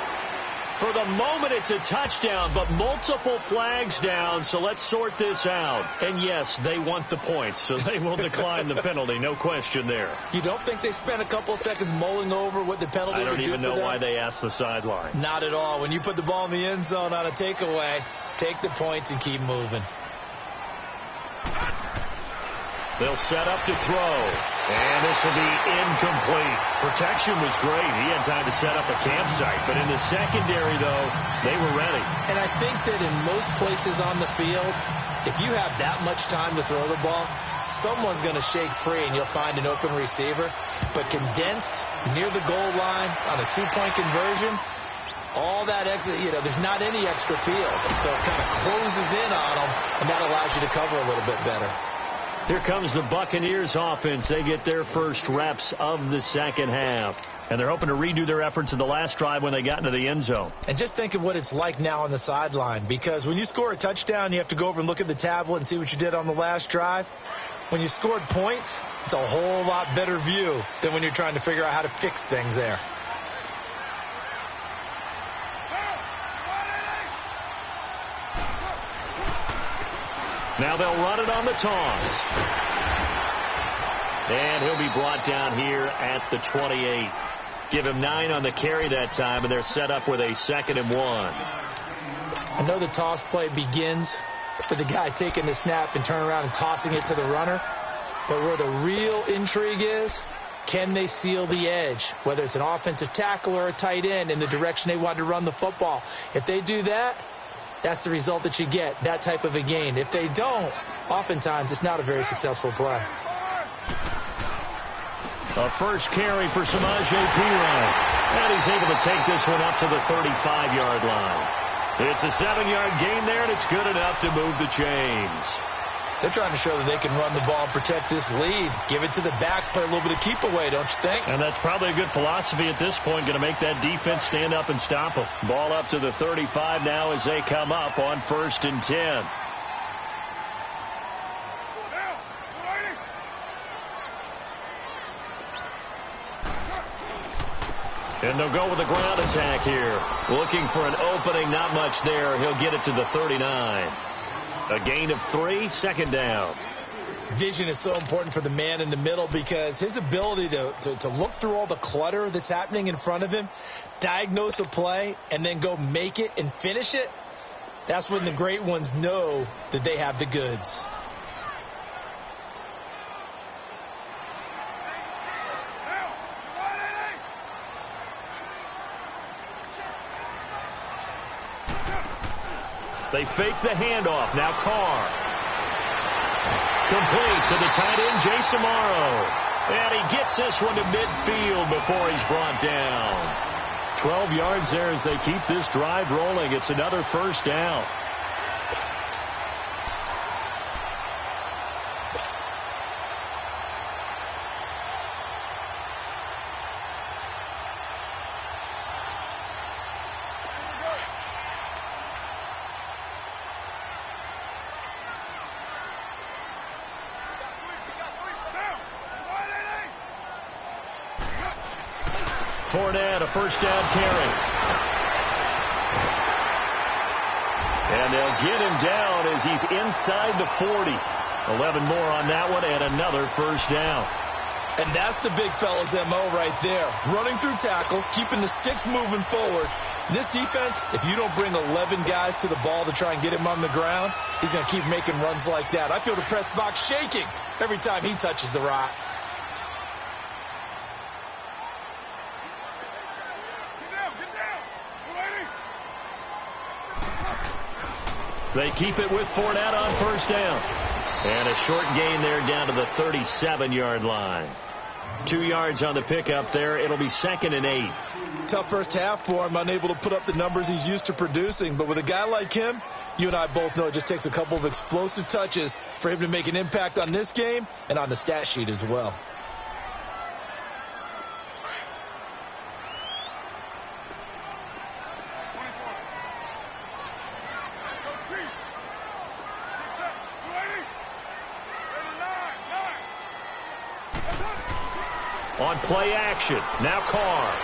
For the moment, it's a touchdown, but multiple flags down, so let's sort this out. And yes, they want the points, so they will decline the penalty, no question there. You don't think they spent a couple of seconds mulling over what the penalty would do for them? I don't even know why they asked the sideline. Not at all. When you put the ball in the end zone on a takeaway, take the points and keep moving. They'll set up to throw. And this will be incomplete. Protection was great. He had time to set up a campsite. But in the secondary, though, they were ready. And I think that in most places on the field, if you have that much time to throw the ball, someone's going to shake free and you'll find an open receiver. But condensed near the goal line on a 2-point conversion, all that extra, there's not any extra field. So it kind of closes in on them, and that allows you to cover a little bit better. Here comes the Buccaneers offense. They get their first reps of the second half. And they're hoping to redo their efforts in the last drive when they got into the end zone. And just think of what it's like now on the sideline, because when you score a touchdown, you have to go over and look at the tablet and see what you did on the last drive. When you scored points, it's a whole lot better view than when you're trying to figure out how to fix things there. Now they'll run it on the toss. And he'll be brought down here at the 28. Give him 9 on the carry that time, and they're set up with a 2nd and 1. I know the toss play begins with the guy taking the snap and turning around and tossing it to the runner. But where the real intrigue is, can they seal the edge, whether it's an offensive tackle or a tight end, in the direction they want to run the football? If they do that, that's the result that you get, that type of a gain. If they don't, oftentimes it's not a very successful play. A first carry for Samaje Perine. And he's able to take this one up to the 35-yard line. It's a 7-yard gain there, and it's good enough to move the chains. They're trying to show that they can run the ball and protect this lead. Give it to the backs, play a little bit of keep away, don't you think? And that's probably a good philosophy at this point, going to make that defense stand up and stop them. Ball up to the 35 now as they come up on 1st and 10. And they'll go with a ground attack here. Looking for an opening, not much there. He'll get it to the 39. A gain of 3, 2nd down. Vision is so important for the man in the middle, because his ability to look through all the clutter that's happening in front of him, diagnose a play, and then go make it and finish it, that's when the great ones know that they have the goods. They fake the handoff. Now Carr. Complete to the tight end, Jason Morrow. And he gets this one to midfield before he's brought down. 12 yards there as they keep this drive rolling. It's another 1st down. Fournette, a 1st down carry. And they'll get him down as he's inside the 40. 11 more on that one, and another 1st down. And that's the big fella's MO right there. Running through tackles, keeping the sticks moving forward. This defense, if you don't bring 11 guys to the ball to try and get him on the ground, he's going to keep making runs like that. I feel the press box shaking every time he touches the rock. They keep it with Fournette on 1st down. And a short gain there down to the 37-yard line. 2 yards on the pickup there. It'll be 2nd and 8. Tough first half for him, unable to put up the numbers he's used to producing. But with a guy like him, you and I both know it just takes a couple of explosive touches for him to make an impact on this game and on the stat sheet as well. On play action, now Carr.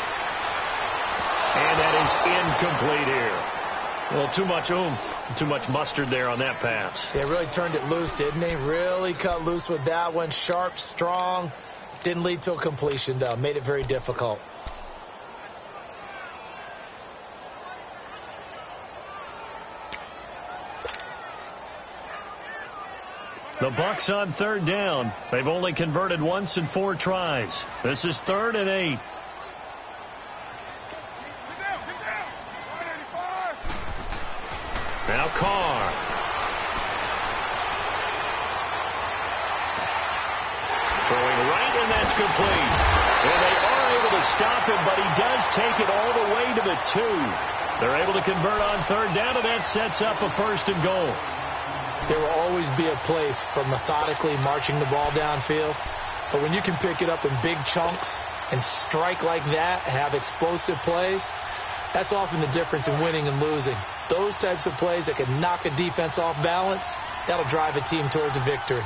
And that is incomplete here. Well, too much oomph, too much mustard there on that pass. Yeah, really turned it loose, didn't he? Really cut loose with that one. Sharp, strong. Didn't lead to a completion, though. Made it very difficult. The Bucs on 3rd down. They've only converted once in 4 tries. This is 3rd and 8. Now Carr. Throwing right, and that's complete. And they are able to stop him, but he does take it all the way to the 2. They're able to convert on 3rd down, and that sets up a 1st and goal. There will always be a place for methodically marching the ball downfield. But when you can pick it up in big chunks and strike like that, have explosive plays, that's often the difference in winning and losing. Those types of plays that can knock a defense off balance, that'll drive a team towards a victory.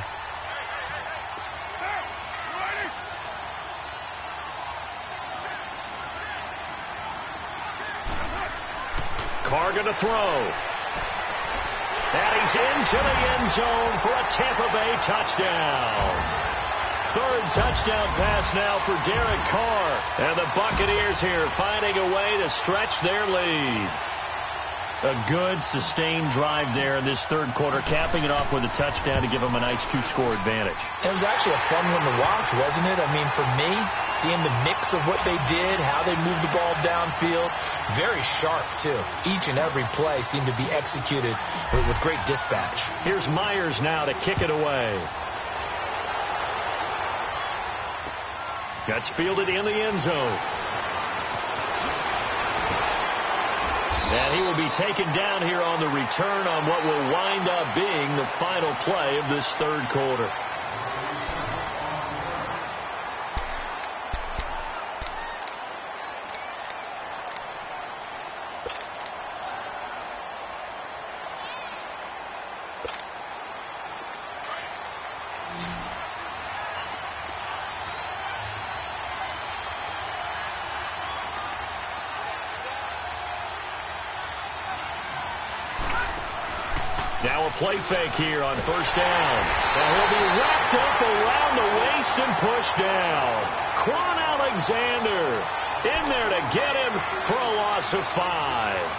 Carr going to throw. And he's into the end zone for a Tampa Bay touchdown. Third touchdown pass now for Derek Carr. And the Buccaneers here finding a way to stretch their lead. A good, sustained drive there in this third quarter, capping it off with a touchdown to give them a nice two-score advantage. It was actually a fun one to watch, wasn't it? I mean, for me, seeing the mix of what they did, how they moved the ball downfield, very sharp, too. Each and every play seemed to be executed with great dispatch. Here's Myers now to kick it away. That's fielded in the end zone. And he will be taken down here on the return on what will wind up being the final play of this third quarter. Now a play fake here on first down. And he'll be wrapped up around the waist and pushed down. Quan Alexander in there to get him for a loss of 5.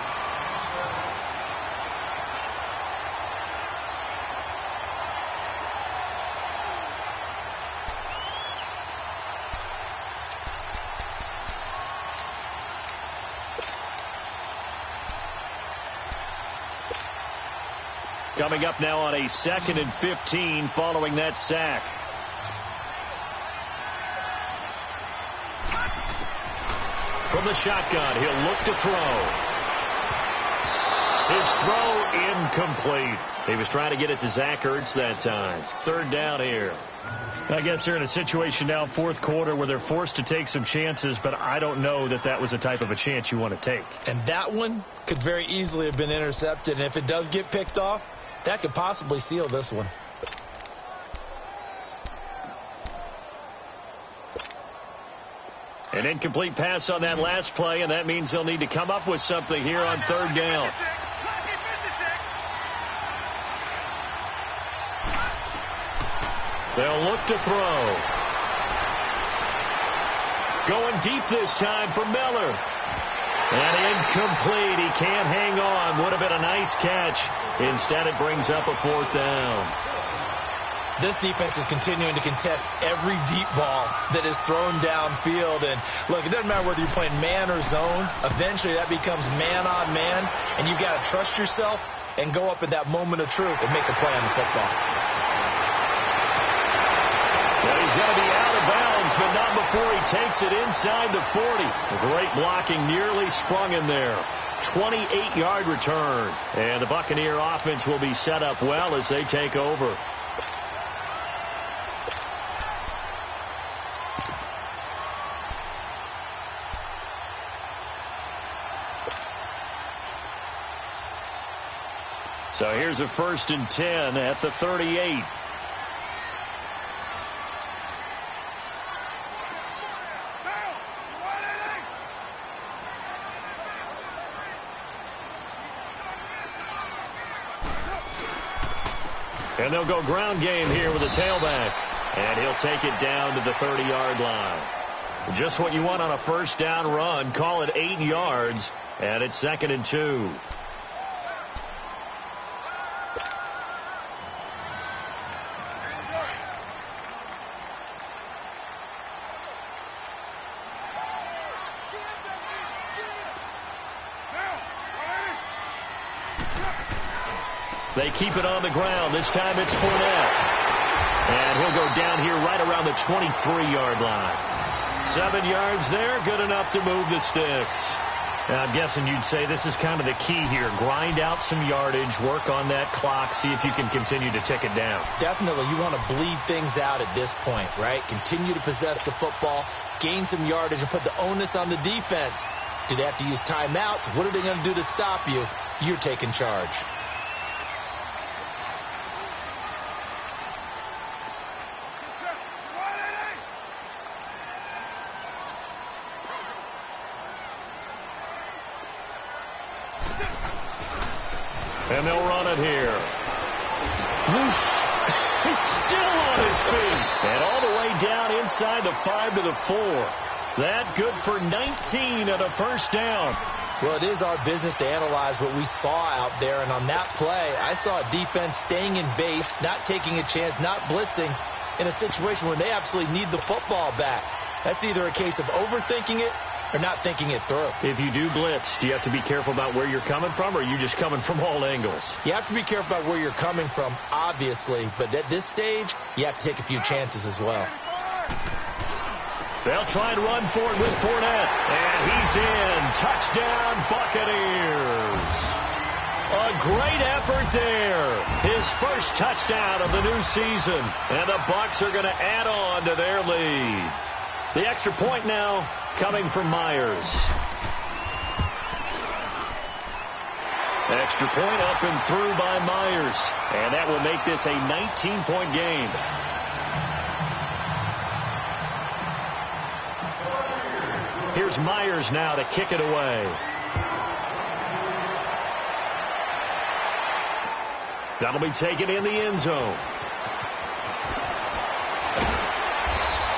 Coming up now on a 2nd and 15 following that sack. From the shotgun, he'll look to throw. His throw incomplete. He was trying to get it to Zach Ertz that time. Third down here. I guess they're in a situation now, fourth quarter, where they're forced to take some chances, but I don't know that that was the type of a chance you want to take. And that one could very easily have been intercepted, and if it does get picked off, that could possibly seal this one. An incomplete pass on that last play, and that means they'll need to come up with something here on third down. They'll look to throw. Going deep this time for Miller. And incomplete. He can't hang on. Would have been a nice catch. Instead, it brings up a fourth down. This defense is continuing to contest every deep ball that is thrown downfield. And, look, it doesn't matter whether you're playing man or zone. Eventually, that becomes man on man. And you've got to trust yourself and go up at that moment of truth and make a play on the football. Well, he's going to be out of bounds, but not before he takes it inside the 40. A great blocking, nearly sprung in there. 28-yard return. And the Buccaneer offense will be set up well as they take over. So here's a 1st and 10 at the 38. And they'll go ground game here with a tailback. And he'll take it down to the 30-yard line. Just what you want on a first down run. Call it 8 yards. And it's 2nd and 2. They keep it on the ground. This time it's Fournette. And he'll go down here right around the 23-yard line. 7 yards there, good enough to move the sticks. I'm guessing you'd say this is kind of the key here. Grind out some yardage, work on that clock, see if you can continue to tick it down. Definitely. You want to bleed things out at this point, right? Continue to possess the football, gain some yardage, and put the onus on the defense. Do they have to use timeouts? What are they going to do to stop you? You're taking charge. And they'll run it here. Whoosh. He's still on his feet. And all the way down inside the 5 to the 4. That good for 19 and a first down. Well, it is our business to analyze what we saw out there. And on that play, I saw a defense staying in base, not taking a chance, not blitzing in a situation where they absolutely need the football back. That's either a case of overthinking it or not thinking it through. If you do blitz, do you have to be careful about where you're coming from, or are you just coming from all angles? You have to be careful about where you're coming from, obviously, but at this stage, you have to take a few chances as well. They'll try and run for it with Fournette, and he's in. Touchdown, Buccaneers. A great effort there. His first touchdown of the new season, and the Bucs are going to add on to their lead. The extra point now coming from Myers. Extra point up and through by Myers. And that will make this a 19-point game. Here's Myers now to kick it away. That'll be taken in the end zone.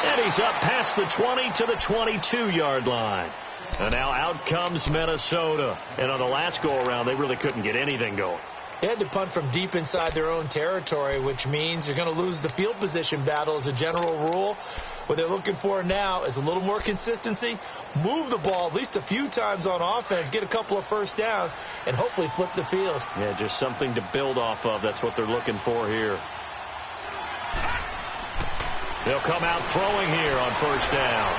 And he's up past the 20 to the 22-yard line. And now out comes Minnesota. And on the last go-around, they really couldn't get anything going. They had to punt from deep inside their own territory, which means you're going to lose the field position battle as a general rule. What they're looking for now is a little more consistency, move the ball at least a few times on offense, get a couple of first downs, and hopefully flip the field. Yeah, just something to build off of. That's what they're looking for here. They'll come out throwing here on first down.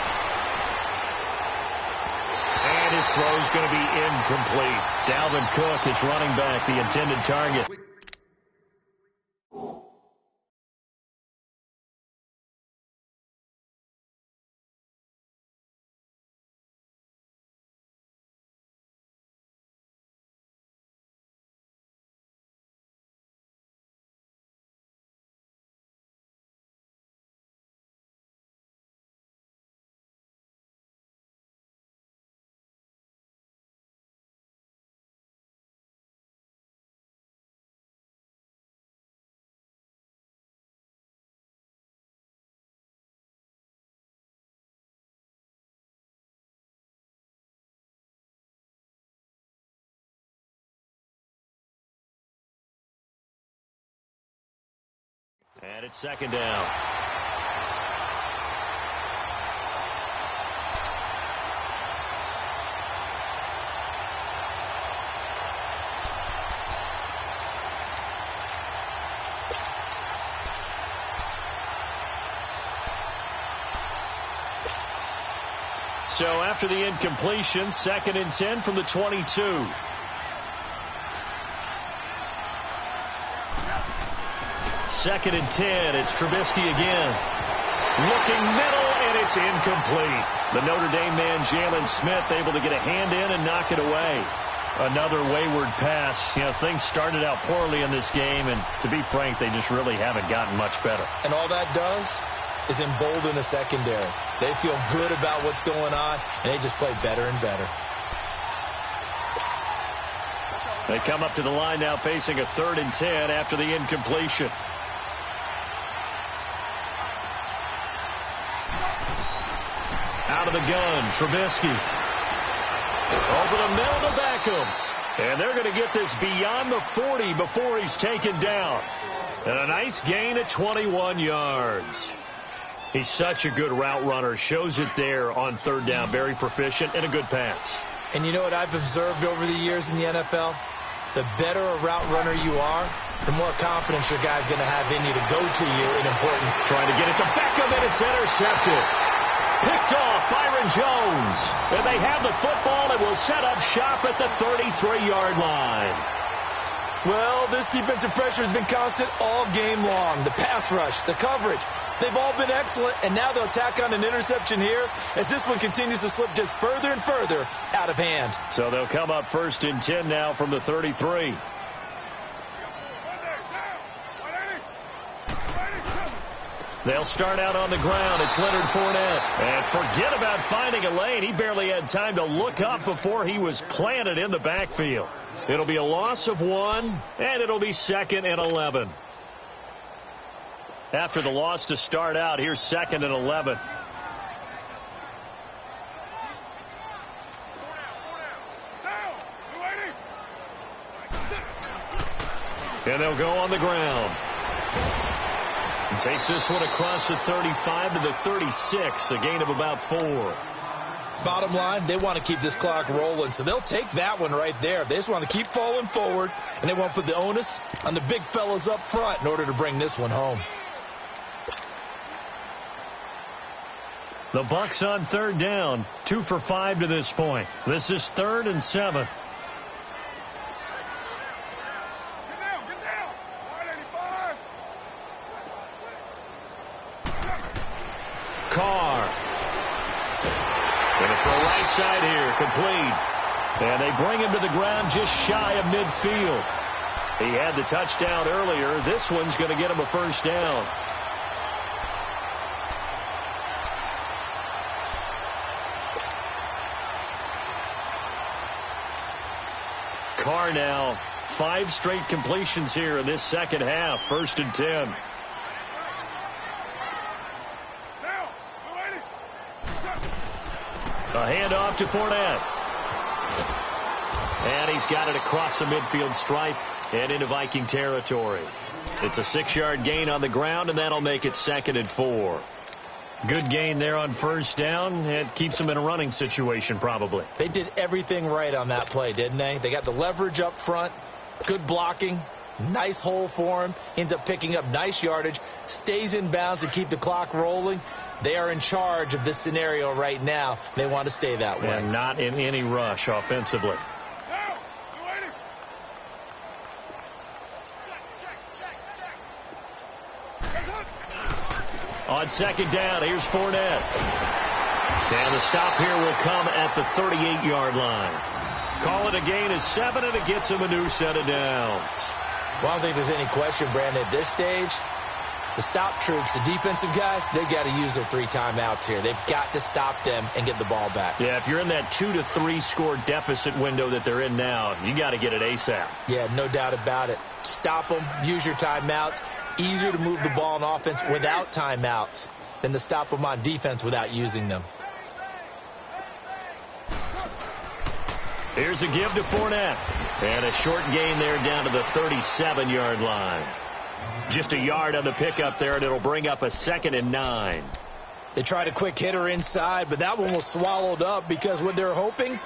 And his throw's going to be incomplete. Dalvin Cook is running back, the intended target. And it's second down. So after the incompletion, 2nd and 10 from the 22. Second and 10. It's Trubisky again. Looking middle, and it's incomplete. The Notre Dame man, Jalen Smith, able to get a hand in and knock it away. Another wayward pass. You know, things started out poorly in this game, and to be frank, they just really haven't gotten much better. And all that does is embolden the secondary. They feel good about what's going on, and they just play better and better. They come up to the line now facing a 3rd and 10 after the incompletion. Out of the gun, Trubisky. Over the middle to Beckham. And they're going to get this beyond the 40 before he's taken down. And a nice gain at 21 yards. He's such a good route runner. Shows it there on 3rd down. Very proficient and a good pass. And you know what I've observed over the years in the NFL? The better a route runner you are, the more confidence your guy's going to have in you to go to you in important. Trying to get it to Beckham, and it's intercepted. Picked off Byron Jones. And they have the football and will set up shop at the 33-yard line. Well, this defensive pressure has been constant all game long. The pass rush, the coverage, they've all been excellent, and now they'll tack on an interception here as this one continues to slip just further and further out of hand. So they'll come up 1st and 10 now from the 33. They'll start out on the ground. It's Leonard Fournette. And forget about finding a lane. He barely had time to look up before he was planted in the backfield. It'll be a loss of 1, and it'll be 2nd and 11. After the loss to start out, here's 2nd and 11. And they'll go on the ground. And takes this one across the 35 to the 36, a gain of about 4. Bottom line, they want to keep this clock rolling, so they'll take that one right there. They just want to keep falling forward, and they want to put the onus on the big fellas up front in order to bring this one home. The Bucs on 3rd down, 2 for 5 to this point. This is 3rd and 7. Carr. Going to throw right side here, complete. And they bring him to the ground just shy of midfield. He had the touchdown earlier. This one's going to get him a 1st down. Carr now, 5 straight completions here in this second half. 1st and 10. A handoff to Fournette. And he's got it across the midfield stripe and into Viking territory. It's a 6-yard gain on the ground, and that'll make it 2nd and 4. Good gain there on 1st down. It keeps them in a running situation probably. They did everything right on that play, didn't they? They got the leverage up front, good blocking, nice hole for him, ends up picking up nice yardage, stays in bounds to keep the clock rolling. They are in charge of this scenario right now. They want to stay that way. And not in any rush offensively. On 2nd down, here's Fournette. And the stop here will come at the 38-yard line. Call it a gain of 7, and it gets him a new set of downs. Well, I don't think there's any question, Brandon, at this stage. The stop troops, the defensive guys, they've got to use their 3 timeouts here. They've got to stop them and get the ball back. Yeah, if you're in that 2 to 3 score deficit window that they're in now, you got to get it ASAP. Yeah, no doubt about it. Stop them, use your timeouts. Easier to move the ball on offense without timeouts than to stop them on defense without using them. Here's a give to Fournette. And a short gain there down to the 37-yard line. Just a yard on the pickup there, and it'll bring up a 2nd and 9. They tried a quick hitter inside, but that one was swallowed up because what they're hoping,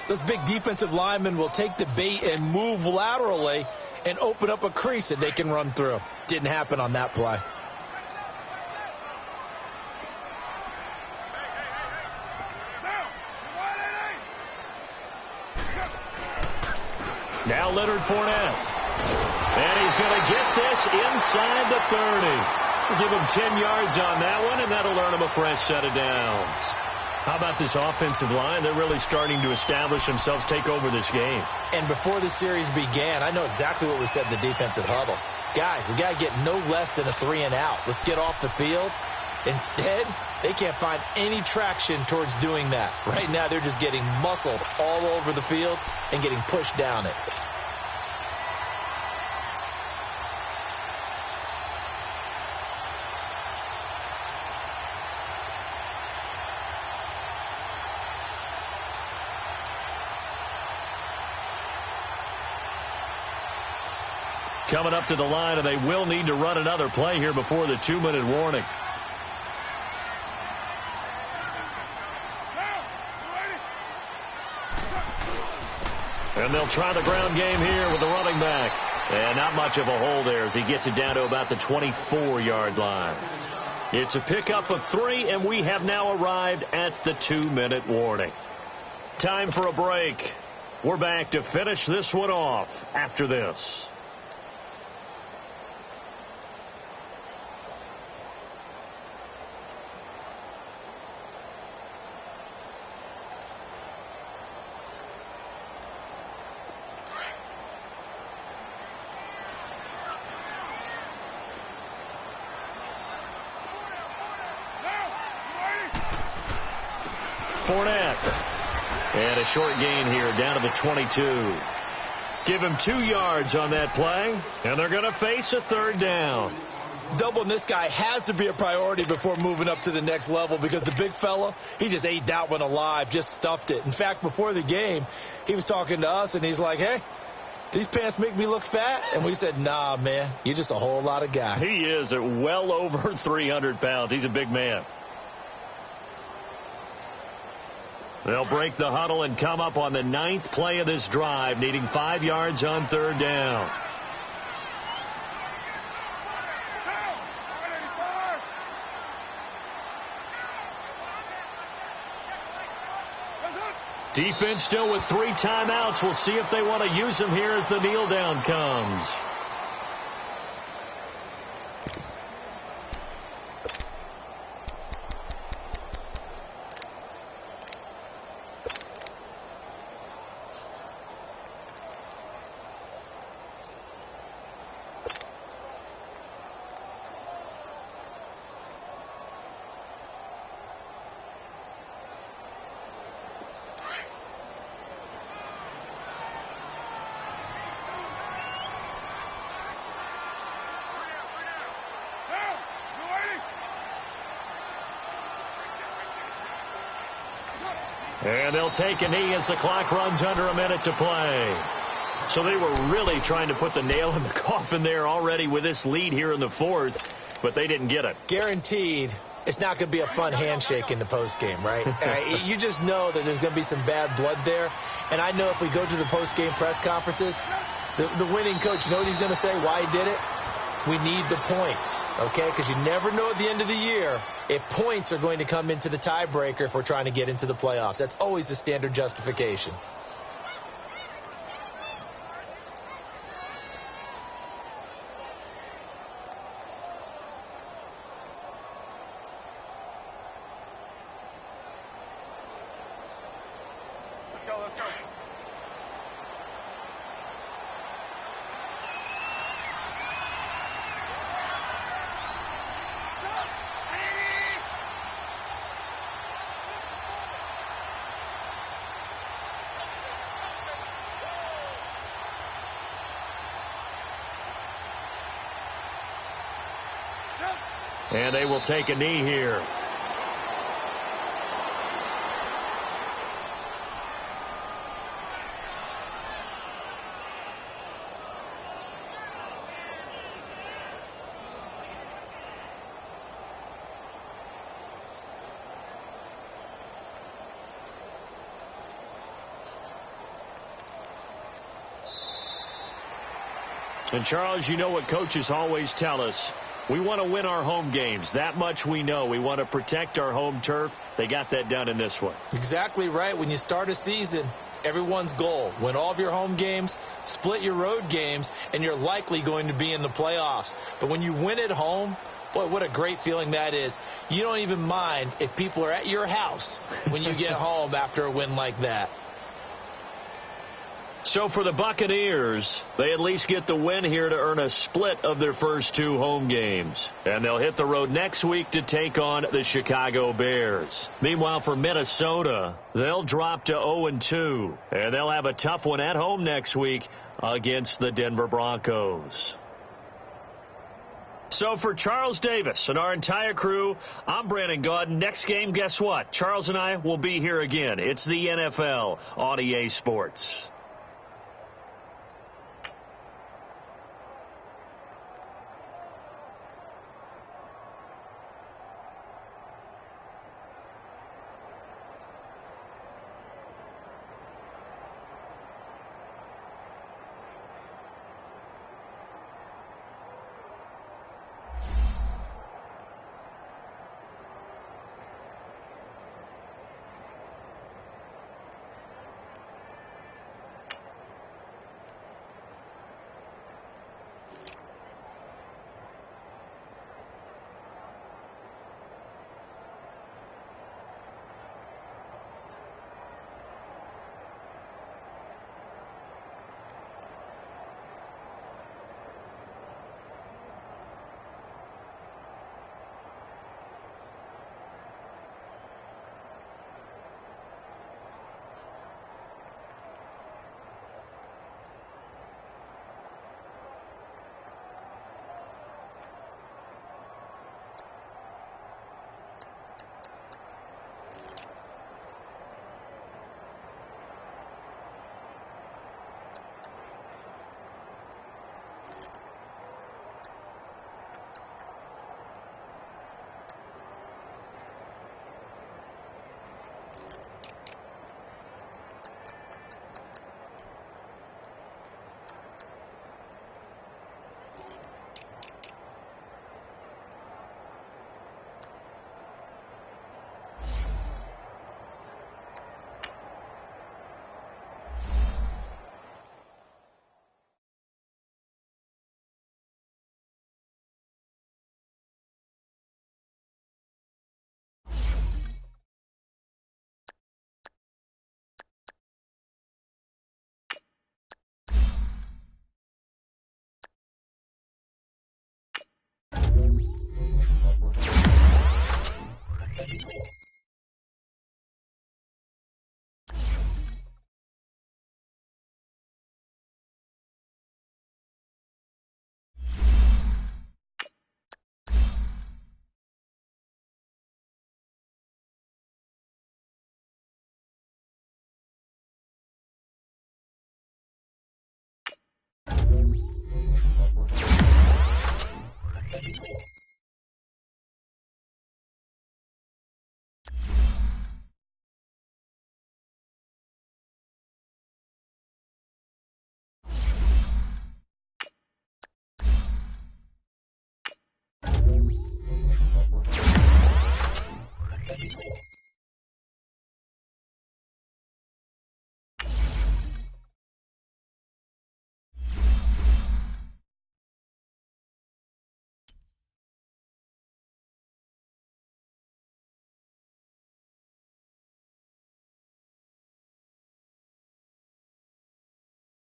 those big defensive linemen will take the bait and move laterally and open up a crease that they can run through. Didn't happen on that play. Now Leonard Fournette. And he's going to get this inside the 30. We'll give him 10 yards on that one, and that'll earn him a fresh set of downs. How about this offensive line? They're really starting to establish themselves, take over this game. And before the series began, I know exactly what we said in the defensive huddle. Guys, we got to get no less than a 3 and out. Let's get off the field. Instead, they can't find any traction towards doing that. Right now, they're just getting muscled all over the field and getting pushed down it. Coming up to the line, and they will need to run another play here before the 2-minute warning. And they'll try the ground game here with the running back. And not much of a hole there as he gets it down to about the 24-yard line. It's a pickup of 3, and we have now arrived at the 2-minute warning. Time for a break. We're back to finish this one off after this. And a short gain here down to the 22. Give him 2 yards on that play, and they're going to face a 3rd down. Doubling this guy has to be a priority before moving up to the next level because the big fella, he just ate that one alive, just stuffed it. In fact, before the game, he was talking to us, and he's like, hey, these pants make me look fat? And we said, nah, man, you're just a whole lot of guy. He is at well over 300 pounds. He's a big man. They'll break the huddle and come up on the 9th play of this drive, needing 5 yards on 3rd down. Defense still with 3 timeouts. We'll see if they want to use them here as the kneel down comes. And they'll take a knee as the clock runs under a minute to play. So they were really trying to put the nail in the coffin there already with this lead here in the 4th, but they didn't get it. Guaranteed it's not going to be a fun handshake in the postgame, right? You just know that there's going to be some bad blood there. And I know if we go to the postgame press conferences, the winning coach, you know what he's going to say, why he did it? We need the points, okay? Because you never know at the end of the year if points are going to come into the tiebreaker if we're trying to get into the playoffs. That's always the standard justification. Let's go. And they will take a knee here. And, Charles, you know what coaches always tell us. We want to win our home games. That much we know. We want to protect our home turf. They got that done in this one. Exactly right. When you start a season, everyone's goal, win all of your home games, split your road games, and you're likely going to be in the playoffs. But when you win at home, boy, what a great feeling that is. You don't even mind if people are at your house when you get home after a win like that. So for the Buccaneers, they at least get the win here to earn a split of their first 2 home games. And they'll hit the road next week to take on the Chicago Bears. Meanwhile, for Minnesota, they'll drop to 0-2. And they'll have a tough one at home next week against the Denver Broncos. So for Charles Davis and our entire crew, I'm Brandon Gaudin. Next game, guess what? Charles and I will be here again. It's the NFL on EA Sports.